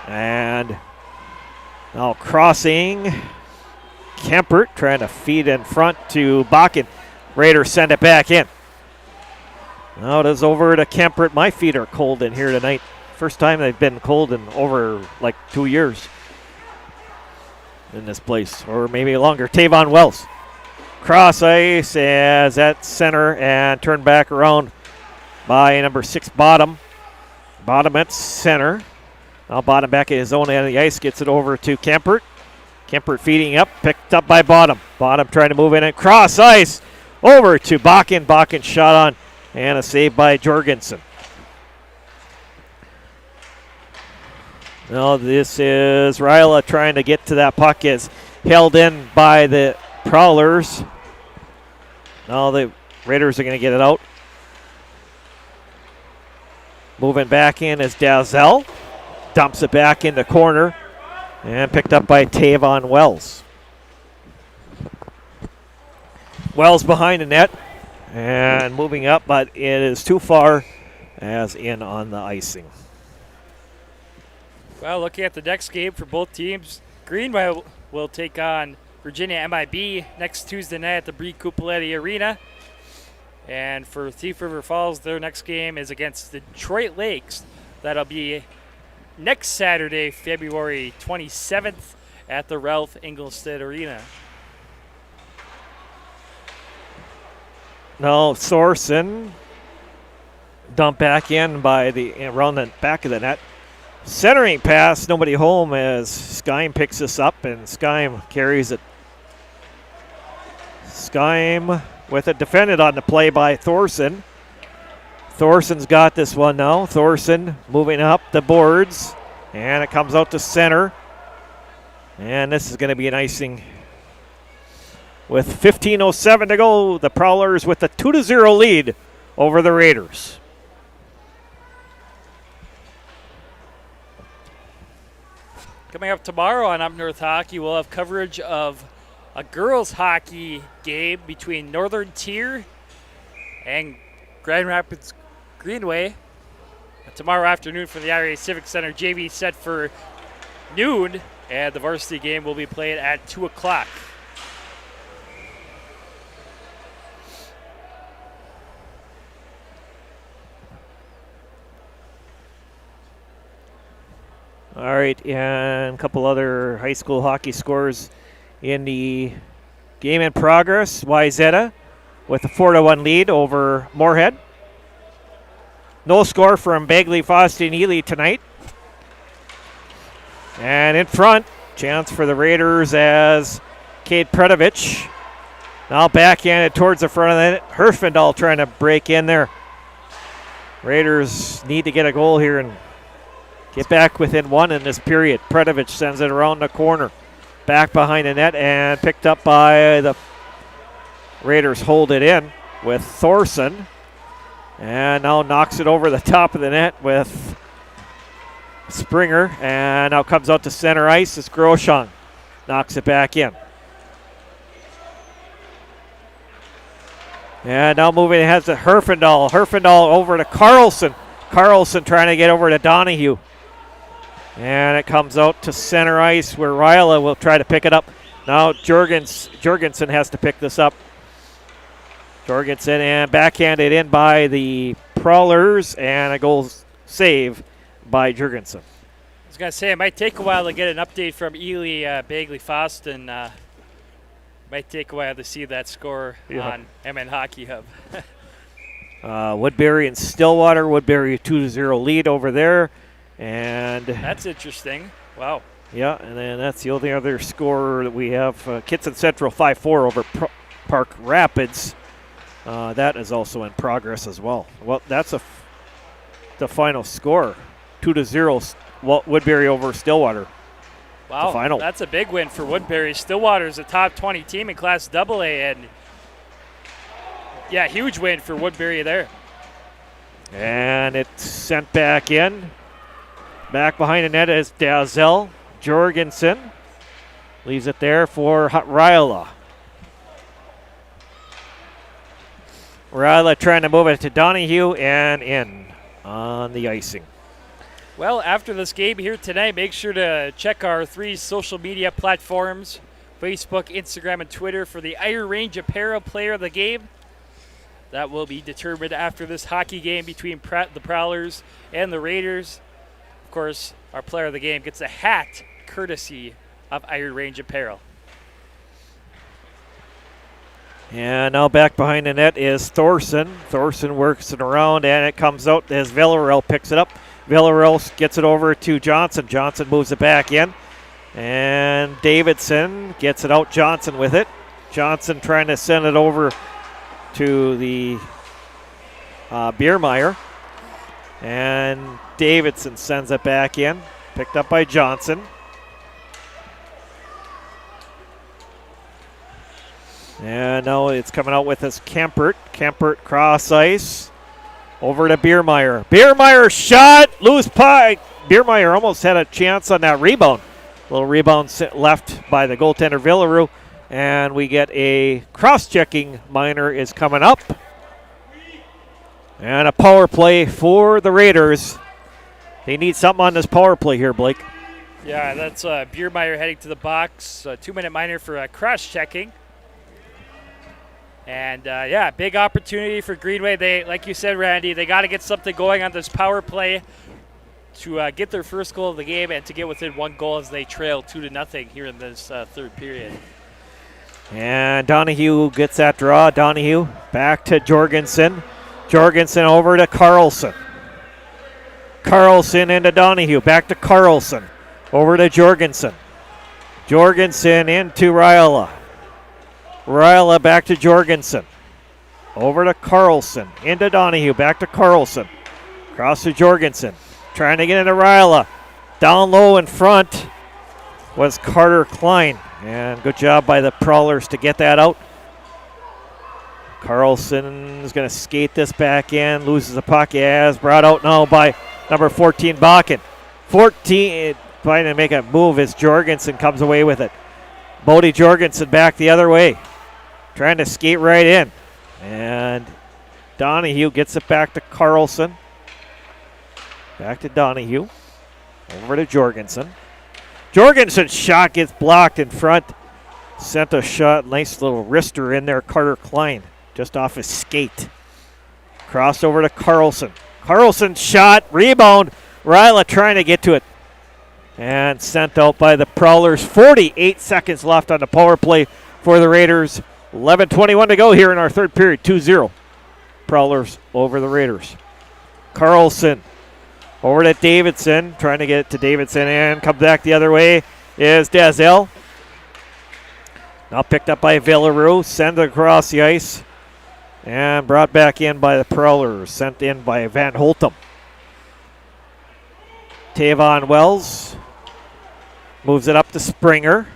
And now crossing. Kempert trying to feed in front to Bakken. Raiders send it back in. Now it is over to Kempert. My feet are cold in here tonight. First time they've been cold in over like 2 years in this place, or maybe longer. Tavon Wells. Cross ice as at center and turned back around by number 6, Bottom. Bottom at center. Now Bottom back at his own end of the ice. Gets it over to Kempert. Kempert feeding up. Picked up by Bottom. Bottom trying to move in and cross ice. Over to Bakken. Bakken shot on and a save by Jorgensen. Now this is Ryla trying to get to that puck. Is held in by the Prowlers. Now the Raiders are going to get it out. Moving back in is Dalzell. Dumps it back in the corner. And picked up by Tavon Wells. Wells behind the net. And moving up, but it is too far as in on the icing. Well, looking at the next game for both teams, Greenway will take on Virginia MIB next Tuesday night at the Bree Cupoletti Arena. And for Thief River Falls, their next game is against the Detroit Lakes. That'll be next Saturday, February 27th at the Ralph Engelstad Arena. Now Thorson dumped back in by around the back of the net. Centering pass, nobody home as Skyme picks this up and Skyme carries it. Skyme with it defended on the play by Thorson. Thorson's got this one now. Thorson moving up the boards and it comes out to center. And this is going to be an icing. With 15:07 to go, the Prowlers with a 2-0 lead over the Raiders. Coming up tomorrow on Up North Hockey, we'll have coverage of a girls' hockey game between Northern Tier and Grand Rapids Greenway. Tomorrow afternoon from the IRA Civic Center, JV set for noon, and the varsity game will be played at 2 o'clock. All right, and a couple other high school hockey scores in the game in progress. Wyzetta with a 4-1 lead over Moorhead. No score from Bagley, Foster, and Ely tonight. And in front, chance for the Raiders as Kate Predovich now backhanded towards the front of the net. Herfindahl trying to break in there. Raiders need to get a goal here and get back within one in this period. Predovich sends it around the corner. Back behind the net and picked up by the Raiders. Hold it in with Thorson. And now knocks it over the top of the net with Springer. And now comes out to center ice. It's Groshong. Knocks it back in. And now moving ahead to Herfindahl. Herfindahl over to Carlson. Carlson trying to get over to Donahue. And it comes out to center ice where Ryla will try to pick it up. Now Jorgensen has to pick this up. Jorgensen and backhanded in by the Prowlers and a goal save by Jorgensen. I was going to say it might take a while to get an update from Ely Bagley Foston. Might take a while to see that score on MN Hockey Hub. Woodbury and Stillwater. Woodbury a 2-0 lead over there. And that's interesting. Wow. Yeah, and then that's the only other score that we have. Kitson Central 5-4 over Park Rapids. That is also in progress as well. Well, that's the final score. 2-0 Woodbury over Stillwater. Wow, final. That's a big win for Woodbury. Stillwater is a top 20 team in Class AA, and yeah, huge win for Woodbury there. And it's sent back in. Back behind the net is Dalzell. Jorgensen leaves it there for Ryla. Ryla trying to move it to Donahue and in on the icing. Well, after this game here tonight, make sure to check our 3 social media platforms, Facebook, Instagram, and Twitter for the Iron Range Apparel Player of the Game. That will be determined after this hockey game between the Prowlers and the Raiders. Of course, our Player of the Game gets a hat courtesy of Iron Range Apparel. And now back behind the net is Thorson. Thorson works it around, and it comes out as Villarreal picks it up. Villarreal gets it over to Johnson. Johnson moves it back in. And Davidson gets it out. Johnson with it. Johnson trying to send it over to the Biermeyer. And Davidson sends it back in. Picked up by Johnson. And now it's coming out with this Kempert. Kempert cross ice. Over to Biermeyer. Biermeyer shot. Loose puck. Biermeyer almost had a chance on that rebound. Little rebound left by the goaltender Villarreal. And we get a cross-checking minor is coming up. And a power play for the Raiders. They need something on this power play here, Blake. Yeah, that's Biermeyer heading to the box. 2-minute minor for cross-checking. And, big opportunity for Greenway. They, like you said, Randy, they got to get something going on this power play to get their first goal of the game and to get within 1 goal as they trail 2-0 here in this third period. And Donahue gets that draw. Donahue back to Jorgensen. Jorgensen over to Carlson. Carlson into Donahue. Back to Carlson. Over to Jorgensen. Jorgensen into Ryla. Ryla back to Jorgensen. Over to Carlson. Into Donahue. Back to Carlson. Across to Jorgensen. Trying to get into Ryla. Down low in front was Carter Klein. And good job by the Prowlers to get that out. Carlson is going to skate this back in. Loses the puck as brought out now by number 14, Bakken. 14 trying to make a move as Jorgensen comes away with it. Bodie Jorgensen back the other way. Trying to skate right in. And Donahue gets it back to Carlson. Back to Donahue. Over to Jorgensen. Jorgensen's shot gets blocked in front. Sent a shot. Nice little wrister in there. Carter Klein just off his skate. Cross over to Carlson. Carlson's shot. Rebound. Ryla trying to get to it. And sent out by the Prowlers. 48 seconds left on the power play for the Raiders. 11:21 to go here in our third period. 2-0. Prowlers over the Raiders. Carlson over to Davidson. Trying to get it to Davidson and come back the other way is Dazel. Now picked up by Villarreal. Sent across the ice. And brought back in by the Prowlers. Sent in by Van Holtum. Tavon Wells moves it up to Springer.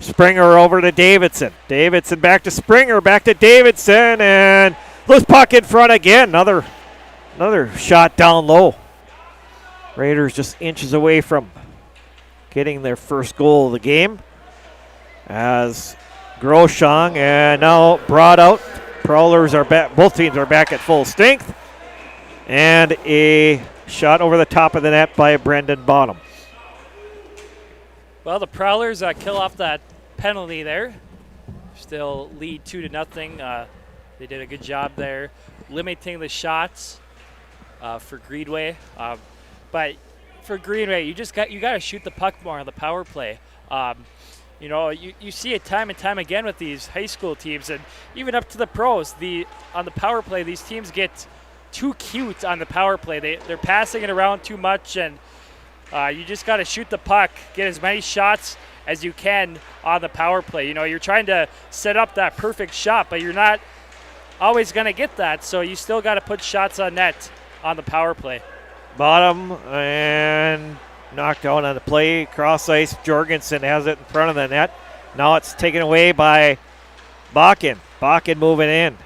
Springer over to Davidson. Davidson back to Springer. Back to Davidson. And loose puck in front again. Another shot down low. Raiders just inches away from getting their first goal of the game. As Groshong and now brought out. Prowlers are back. Both teams are back at full strength. And a shot over the top of the net by Brendan Bonham. Well, the Prowlers kill off that penalty there. Still lead 2-0. They did a good job there limiting the shots for Greenway. But for Greenway, you got to shoot the puck more on the power play. You see it time and time again with these high school teams, and even up to the pros. On the power play, these teams get too cute on the power play. They're passing it around too much, and you just got to shoot the puck, get as many shots as you can on the power play. You're trying to set up that perfect shot, but you're not always going to get that, so you still got to put shots on net on the power play. Bottom and knocked out on the play. Cross ice. Jorgensen has it in front of the net. Now it's taken away by Bakken. Bakken moving in.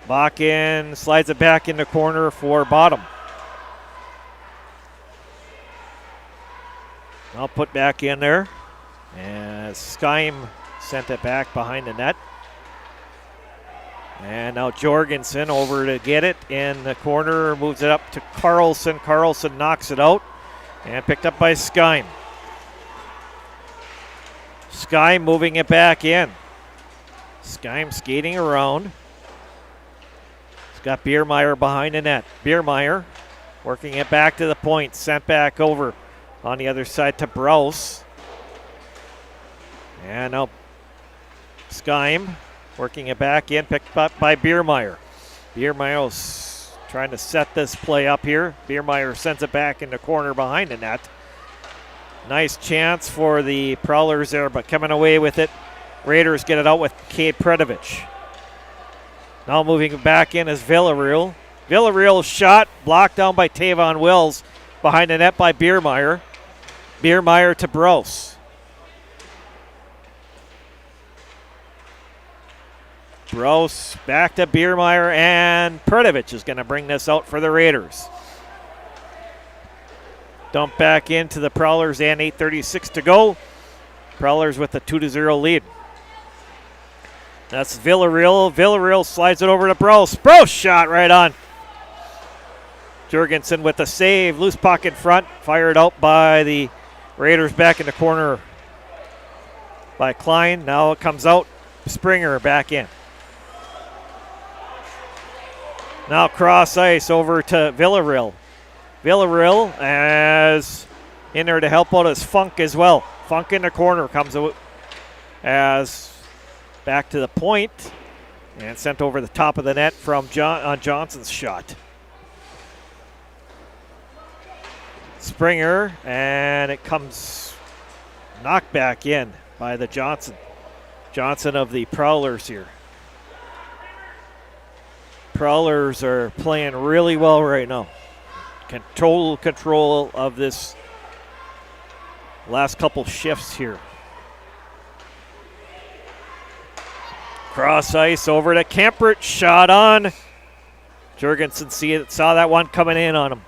Bakken slides it back in the corner for Bottom. I'll put back in there. And Skyme sent it back behind the net. And now Jorgensen over to get it in the corner, moves it up to Carlson. Carlson knocks it out and picked up by Skyme. Skyme moving it back in. Skyme skating around. He's got Biermeyer behind the net. Biermeyer working it back to the point, sent back over on the other side to Brose. And now Skyme working it back in, picked up by Biermeyer. Biermeyer's trying to set this play up here. Biermeyer sends it back in the corner behind the net. Nice chance for the Prowlers there, but coming away with it. Raiders get it out with Cade Predovich. Now moving back in is Villarreal. Villarreal's shot blocked down by Tavon Wills behind the net by Biermeyer. Biermeyer to Brose. Brose back to Biermeyer, and Predovich is going to bring this out for the Raiders. Dump back into the Prowlers and 8:36 to go. Prowlers with a 2-0 lead. That's Villarreal. Villarreal slides it over to Brose. Brose shot right on. Jorgensen with the save. Loose puck in front. Fired out by the Raiders back in the corner by Klein. Now it comes out. Springer back in. Now cross ice over to Villarreal. Villarreal as in there to help out as Funk as well. Funk in the corner comes out as back to the point and sent over the top of the net from Johnson's shot. Springer, and it comes knocked back in by the Johnson. Johnson of the Prowlers here. Prowlers are playing really well right now. Total control of this last couple shifts here. Cross ice over to Kempert. Shot on. Jorgensen saw that one coming in on him.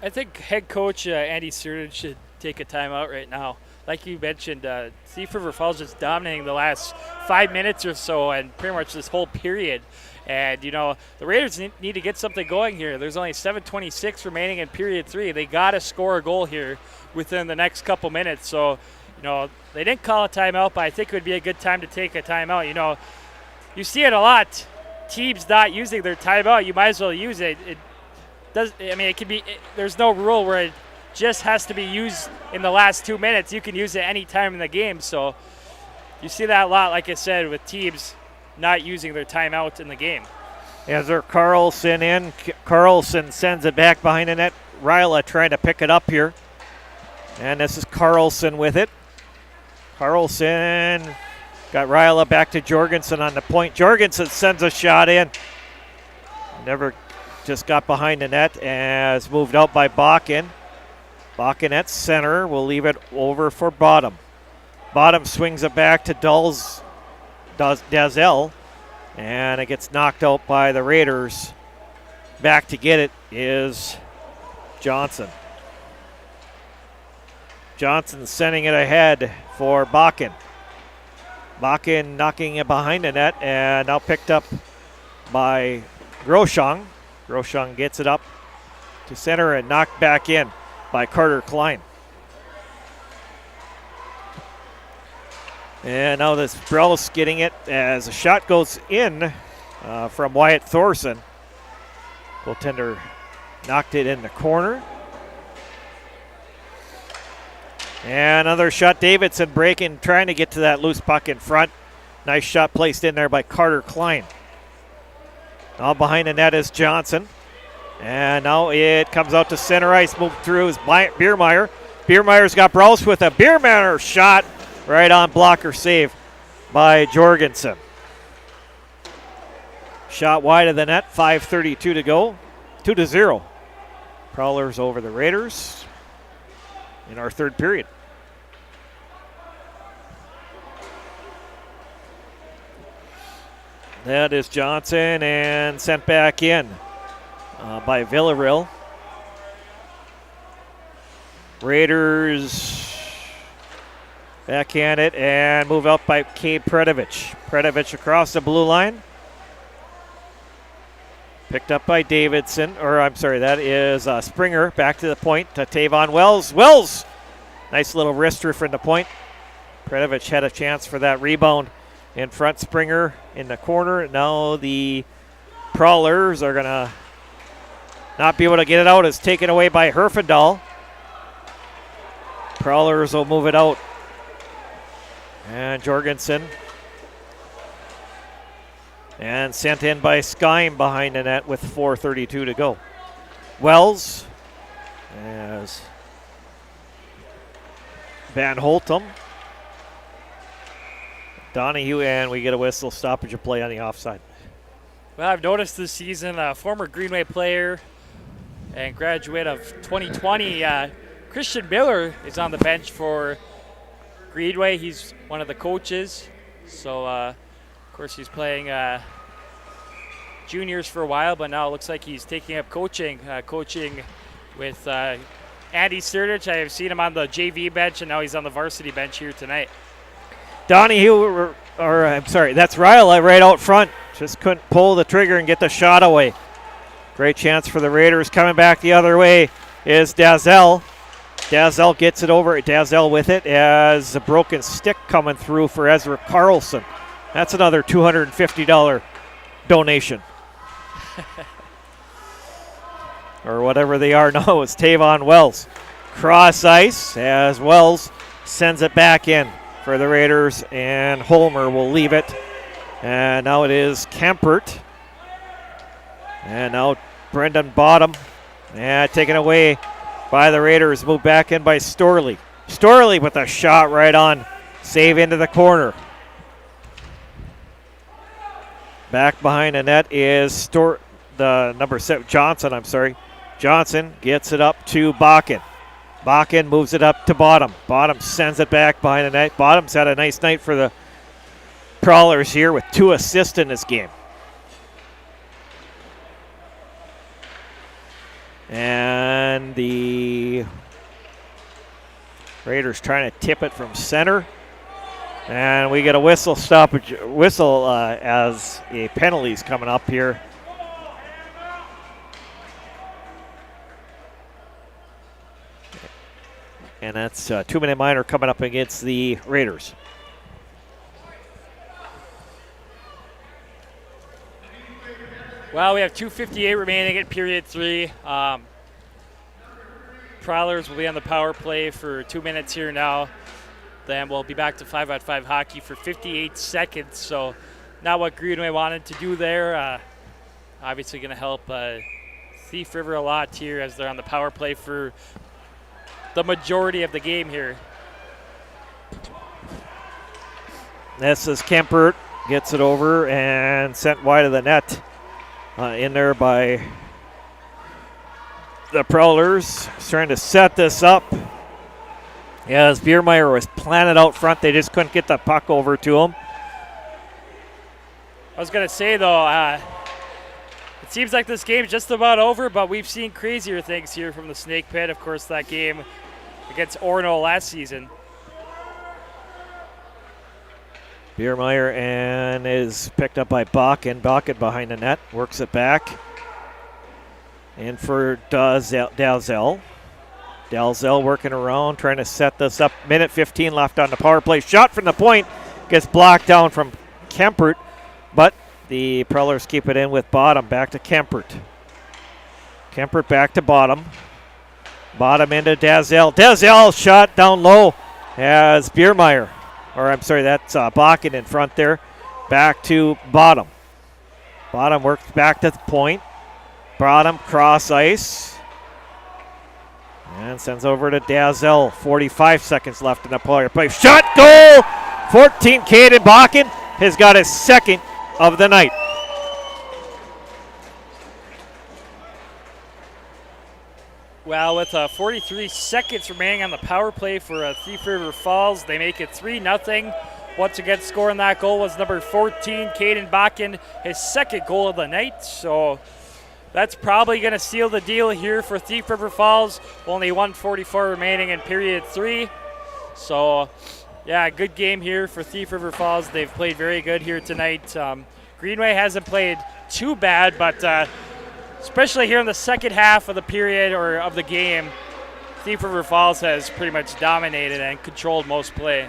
I think head coach Andy Cerdan should take a timeout right now. Like you mentioned, Thief River Falls just dominating the last 5 minutes or so and pretty much this whole period. And, you know, the Raiders need to get something going here. There's only 7:26 remaining in period 3. They got to score a goal here within the next couple minutes. So, you know, they didn't call a timeout, but I think it would be a good time to take a timeout. You know, you see it a lot. Teams not using their timeout, you might as well use it. It does. I mean, it can be. There's no rule where it just has to be used in the last 2 minutes. You can use it any time in the game. So you see that a lot, like I said, with teams not using their timeout in the game. As there Carlson in. Carlson sends it back behind the net. Ryla trying to pick it up here. And this is Carlson with it. Carlson got Ryla back to Jorgensen on the point. Jorgensen sends a shot in. Never just got behind the net as moved out by Bakken. Bakken at center will leave it over for Bottom. Bottom swings it back to Dazel, and it gets knocked out by the Raiders. Back to get it is Johnson. Johnson sending it ahead for Bakken. Bakken knocking it behind the net, and now picked up by Groshong. Groshong gets it up to center and knocked back in by Carter Klein. And now this Brellis getting it as a shot goes in from Wyatt Thorson. Goaltender knocked it in the corner. And another shot. Davidson breaking, trying to get to that loose puck in front. Nice shot placed in there by Carter Klein. Now behind the net is Johnson. And now it comes out to center ice. Moved through is Biermeyer. Biermeyer's got Browse with a Biermeyer shot. Right on blocker save by Jorgensen. Shot wide of the net. 5:32 to go. 2-0. Prowlers over the Raiders in our third period. That is Johnson and sent back in by Villarreal. Raiders Backhand it and move out by Cade Predovich. Predovich across the blue line. Picked up by Davidson, that is Springer. Back to the point to Tavon Wells. Wells! Nice little wrister from the point. Predovich had a chance for that rebound in front. Springer in the corner. Now the Prowlers are going to not be able to get it out. It's taken away by Herfindahl. Prowlers will move it out. And Jorgensen. And sent in by Skyme behind the net with 4:32 to go. Wells as Van Holtum. Donahue, and we get a whistle, stoppage of play on the offside. Well, I've noticed this season a former Greenway player and graduate of 2020, Christian Miller, is on the bench for Greenway. He's one of the coaches. So, of course, he's playing juniors for a while, but now it looks like he's taking up coaching with Andy Sturdich. I have seen him on the JV bench, and now he's on the varsity bench here tonight. Donahue, that's Ryle right out front. Just couldn't pull the trigger and get the shot away. Great chance for the Raiders. Coming back the other way is Dazzell. Dazzell gets it over. Dazzell with it as a broken stick coming through for Ezra Carlson. That's another $250 donation. Or whatever they are now. It's Tavon Wells. Cross ice as Wells sends it back in for the Raiders, and Holmer will leave it. And now it is Kempert. And now Brendan Bottom. And taken away by the Raiders. Moved back in by Storley. Storley with a shot right on. Save into the corner. Back behind the net is the number 7, Johnson, Johnson gets it up to Bakken. Bakken moves it up to Bottom. Bottom sends it back behind the net. Bottom's had a nice night for the Prowlers here with 2 assists in this game. And the Raiders trying to tip it from center. And we get a whistle as a penalty's coming up here. And that's a 2-minute minor coming up against the Raiders. Well, we have 2:58 remaining at period 3. Prowlers will be on the power play for 2 minutes here now. Then we'll be back to 5-on-5 hockey for 58 seconds. So not what Greenway wanted to do there. Obviously going to help Thief River a lot here as they're on the power play for the majority of the game here. This is Kempert. Gets it over and sent wide of the net. In there by the Prowlers. Trying to set this up. As Biermeyer was planted out front, they just couldn't get the puck over to him. I was going to say, though, it seems like this game's just about over, but we've seen crazier things here from the Snake Pit. Of course, that game against Orono last season. Biermeyer and is picked up by Bakken. Bakken behind the net, works it back. And for Dalzell. Dalzell working around, trying to set this up. Minute 15 left on the power play. Shot from the point gets blocked down from Kempert, but the Prowlers keep it in with Bottom. Back to Kempert. Kempert back to Bottom. Bottom into Dalzell. Dalzell shot down low as Biermeyer. That's Bakken in front there. Back to Bottom. Bottom works back to the point. Bottom cross ice. And sends over to Dalzell. 45 seconds left in the power play. Shot, goal! 14, Caden Bakken has got his second of the night. Well, with 43 seconds remaining on the power play for Thief River Falls, they make it 3-0. Once again, scoring that goal was number 14, Caden Bakken, his second goal of the night. So that's probably going to seal the deal here for Thief River Falls. Only 1:44 remaining in period 3. So Yeah, good game here for Thief River Falls. They've played very good here tonight. Greenway hasn't played too bad, but especially here in the second half of the period or of the game, Thief River Falls has pretty much dominated and controlled most play.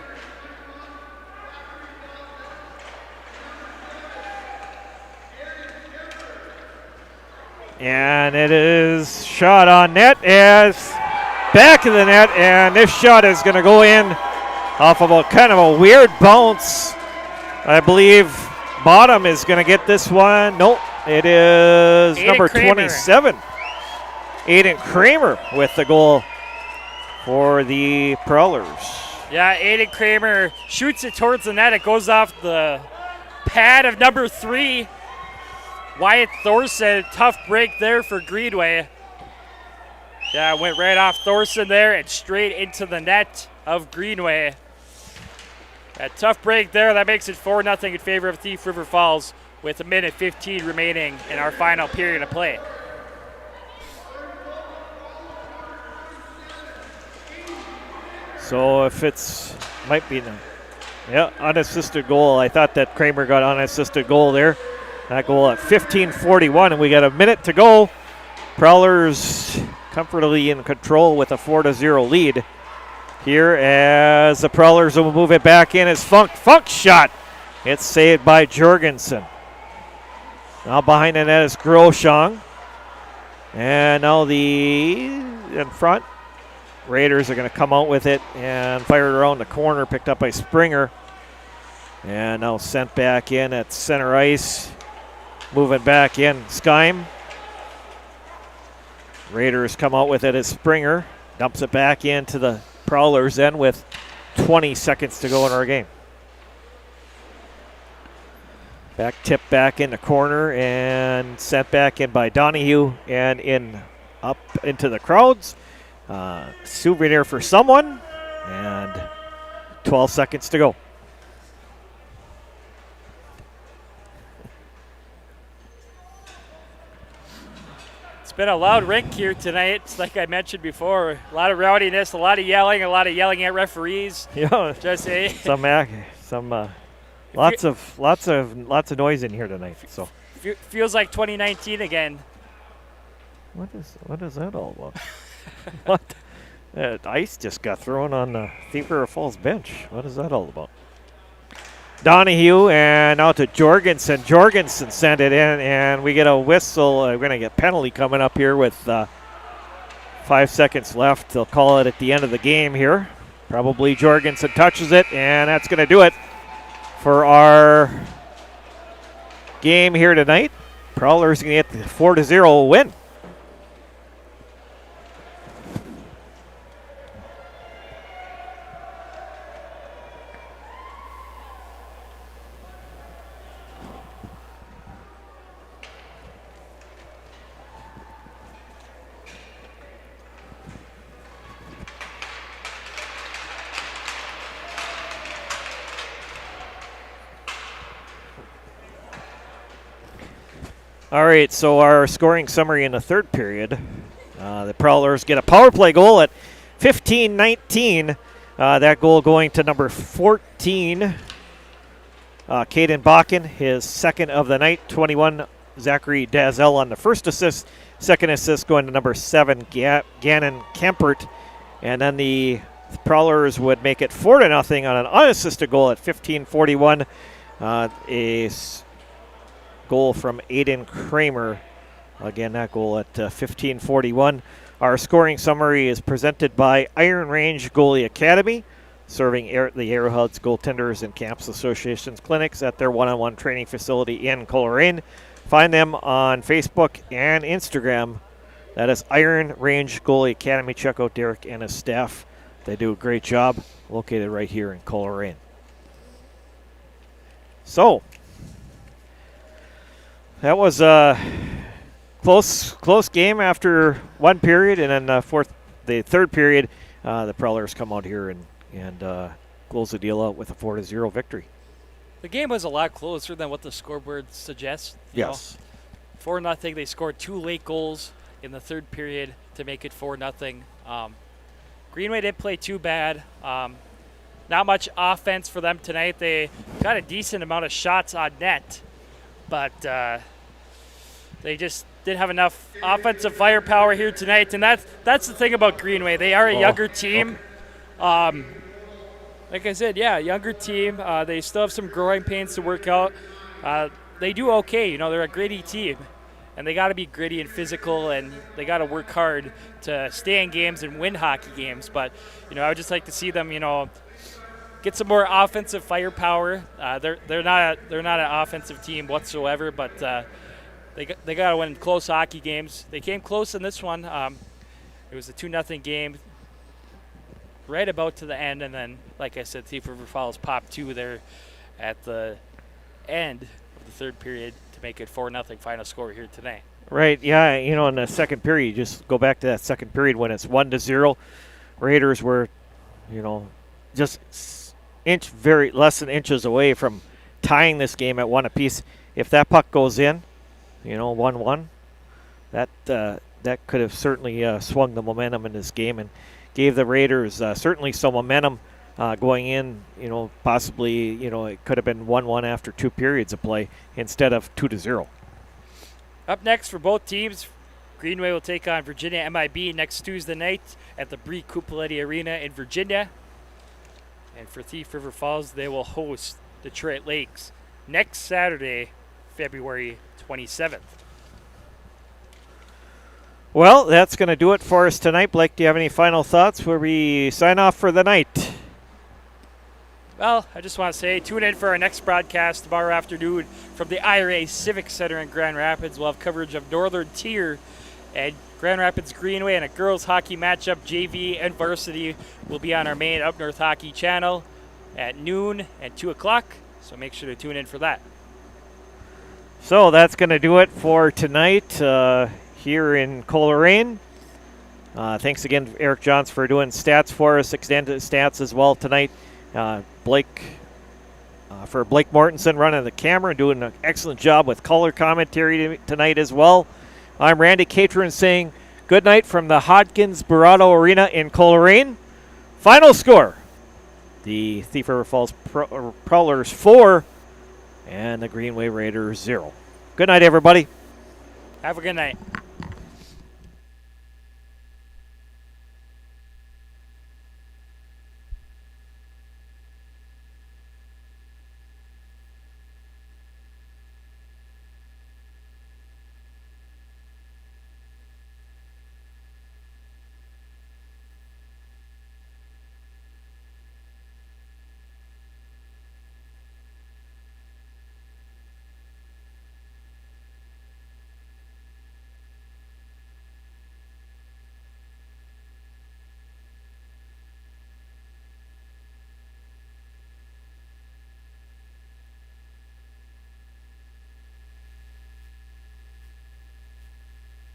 And it is shot on net as back of the net, and this shot is going to go in off of a kind of a weird bounce. I believe Bottom is going to get this one. Nope, it is number 27, Aiden Kramer with the goal for the Prowlers. Yeah, Aiden Kramer shoots it towards the net. It goes off the pad of number 3. Wyatt Thorson, tough break there for Greenway. Yeah, went right off Thorson there and straight into the net of Greenway. A tough break there. That makes it 4-0 in favor of Thief River Falls with 1:15 remaining in our final period of play. So if it's, might be, unassisted goal. I thought that Kramer got unassisted goal there. That goal at 15:41, and we got a minute to go. Prowlers comfortably in control with a 4-0 lead here as the Prowlers will move it back in as Funk's shot. It's saved by Jorgensen. Now behind the net is Groshong. And now in front, Raiders are going to come out with it and fire it around the corner, picked up by Springer. And now sent back in at center ice. Moving back in, Skyme. Raiders come out with it as Springer dumps it back into the Prowlers then with 20 seconds to go in our game. Back tip back in the corner and sent back in by Donahue and up into the crowds. Souvenir for someone and 12 seconds to go. It's been a loud rink here tonight, like I mentioned before. A lot of rowdiness, a lot of yelling at referees. Yeah, Just lots of noise in here tonight. So feels like 2019 again. what is that all about? What? Ice just got thrown on the Thief River Falls bench. What is that all about? Donahue and out to Jorgensen. Jorgensen sent it in, and we get a whistle. We're going to get a penalty coming up here with 5 seconds left. They'll call it at the end of the game here. Probably Jorgensen touches it, and that's going to do it for our game here tonight. Prowlers going to get the 4-0 win. All right, so our scoring summary in the third period. The Prowlers get a power play goal at 15-19. That goal going to number 14, Caden Bakken, his second of the night. 21, Zachary Dazel on the first assist. Second assist going to number 7, Gannon Kempert. And then the Prowlers would make it 4-0 on an unassisted goal at 15:41. A goal from Aiden Kramer. Again, that goal at 15:41. Our scoring summary is presented by Iron Range Goalie Academy, serving the Arrowheads Goaltenders and Camps Associations clinics at their one-on-one training facility in Coleraine. Find them on Facebook and Instagram. That is Iron Range Goalie Academy. Check out Derek and his staff. They do a great job, located right here in Coleraine. So, that was a close game after one period, and then the third period, the Prowlers come out here and close the deal out with a 4-0 victory. The game was a lot closer than what the scoreboard suggests. Yes. 4-0. They scored 2 late goals in the third period to make it 4-0. Greenway didn't play too bad. not much offense for them tonight. They got a decent amount of shots on net, but they just didn't have enough offensive firepower here tonight. And that's the thing about Greenway. They are a younger team. Okay. Like I said, younger team. They still have some growing pains to work out. They do okay. They're a gritty team. And they got to be gritty and physical, and they got to work hard to stay in games and win hockey games. But, I would just like to see them, get some more offensive firepower. They're not an offensive team whatsoever, but they got to win close hockey games. They came close in this one. It was a 2-0 game right about to the end, and then, like I said, Thief River Falls popped 2 there at the end of the third period to make it 4-0 final score here today. Right, yeah, in the second period, you just go back to that second period when it's 1-0. Raiders were, just less than inches away from tying this game at 1 apiece. If that puck goes in, 1-1, that could have certainly swung the momentum in this game and gave the Raiders certainly some momentum going in. Possibly, it could have been 1-1 after 2 periods of play instead of 2-0. Up next for both teams, Greenway will take on Virginia MIB next Tuesday night at the Brie Cupoletti Arena in Virginia. And for Thief River Falls, they will host Detroit Lakes next Saturday, February 27th. Well, that's going to do it for us tonight. Blake, do you have any final thoughts before we sign off for the night? Well, I just want to say, tune in for our next broadcast tomorrow afternoon from the IRA Civic Center in Grand Rapids. We'll have coverage of Northern Tier and Grand Rapids Greenway, and a girls hockey matchup. JV and varsity will be on our main Up North Hockey channel at noon and 2 o'clock, so make sure to tune in for that. So that's going to do it for tonight here in Coleraine. Thanks again, Eric Johns, for doing stats for us, extended stats as well tonight. Blake Mortensen running the camera and doing an excellent job with color commentary tonight as well. I'm Randy Catron saying good night from the Hodgins Barado Arena in Coleraine. Final score, the Thief River Falls Prowlers 4 and the Greenway Raiders 0. Good night, everybody. Have a good night.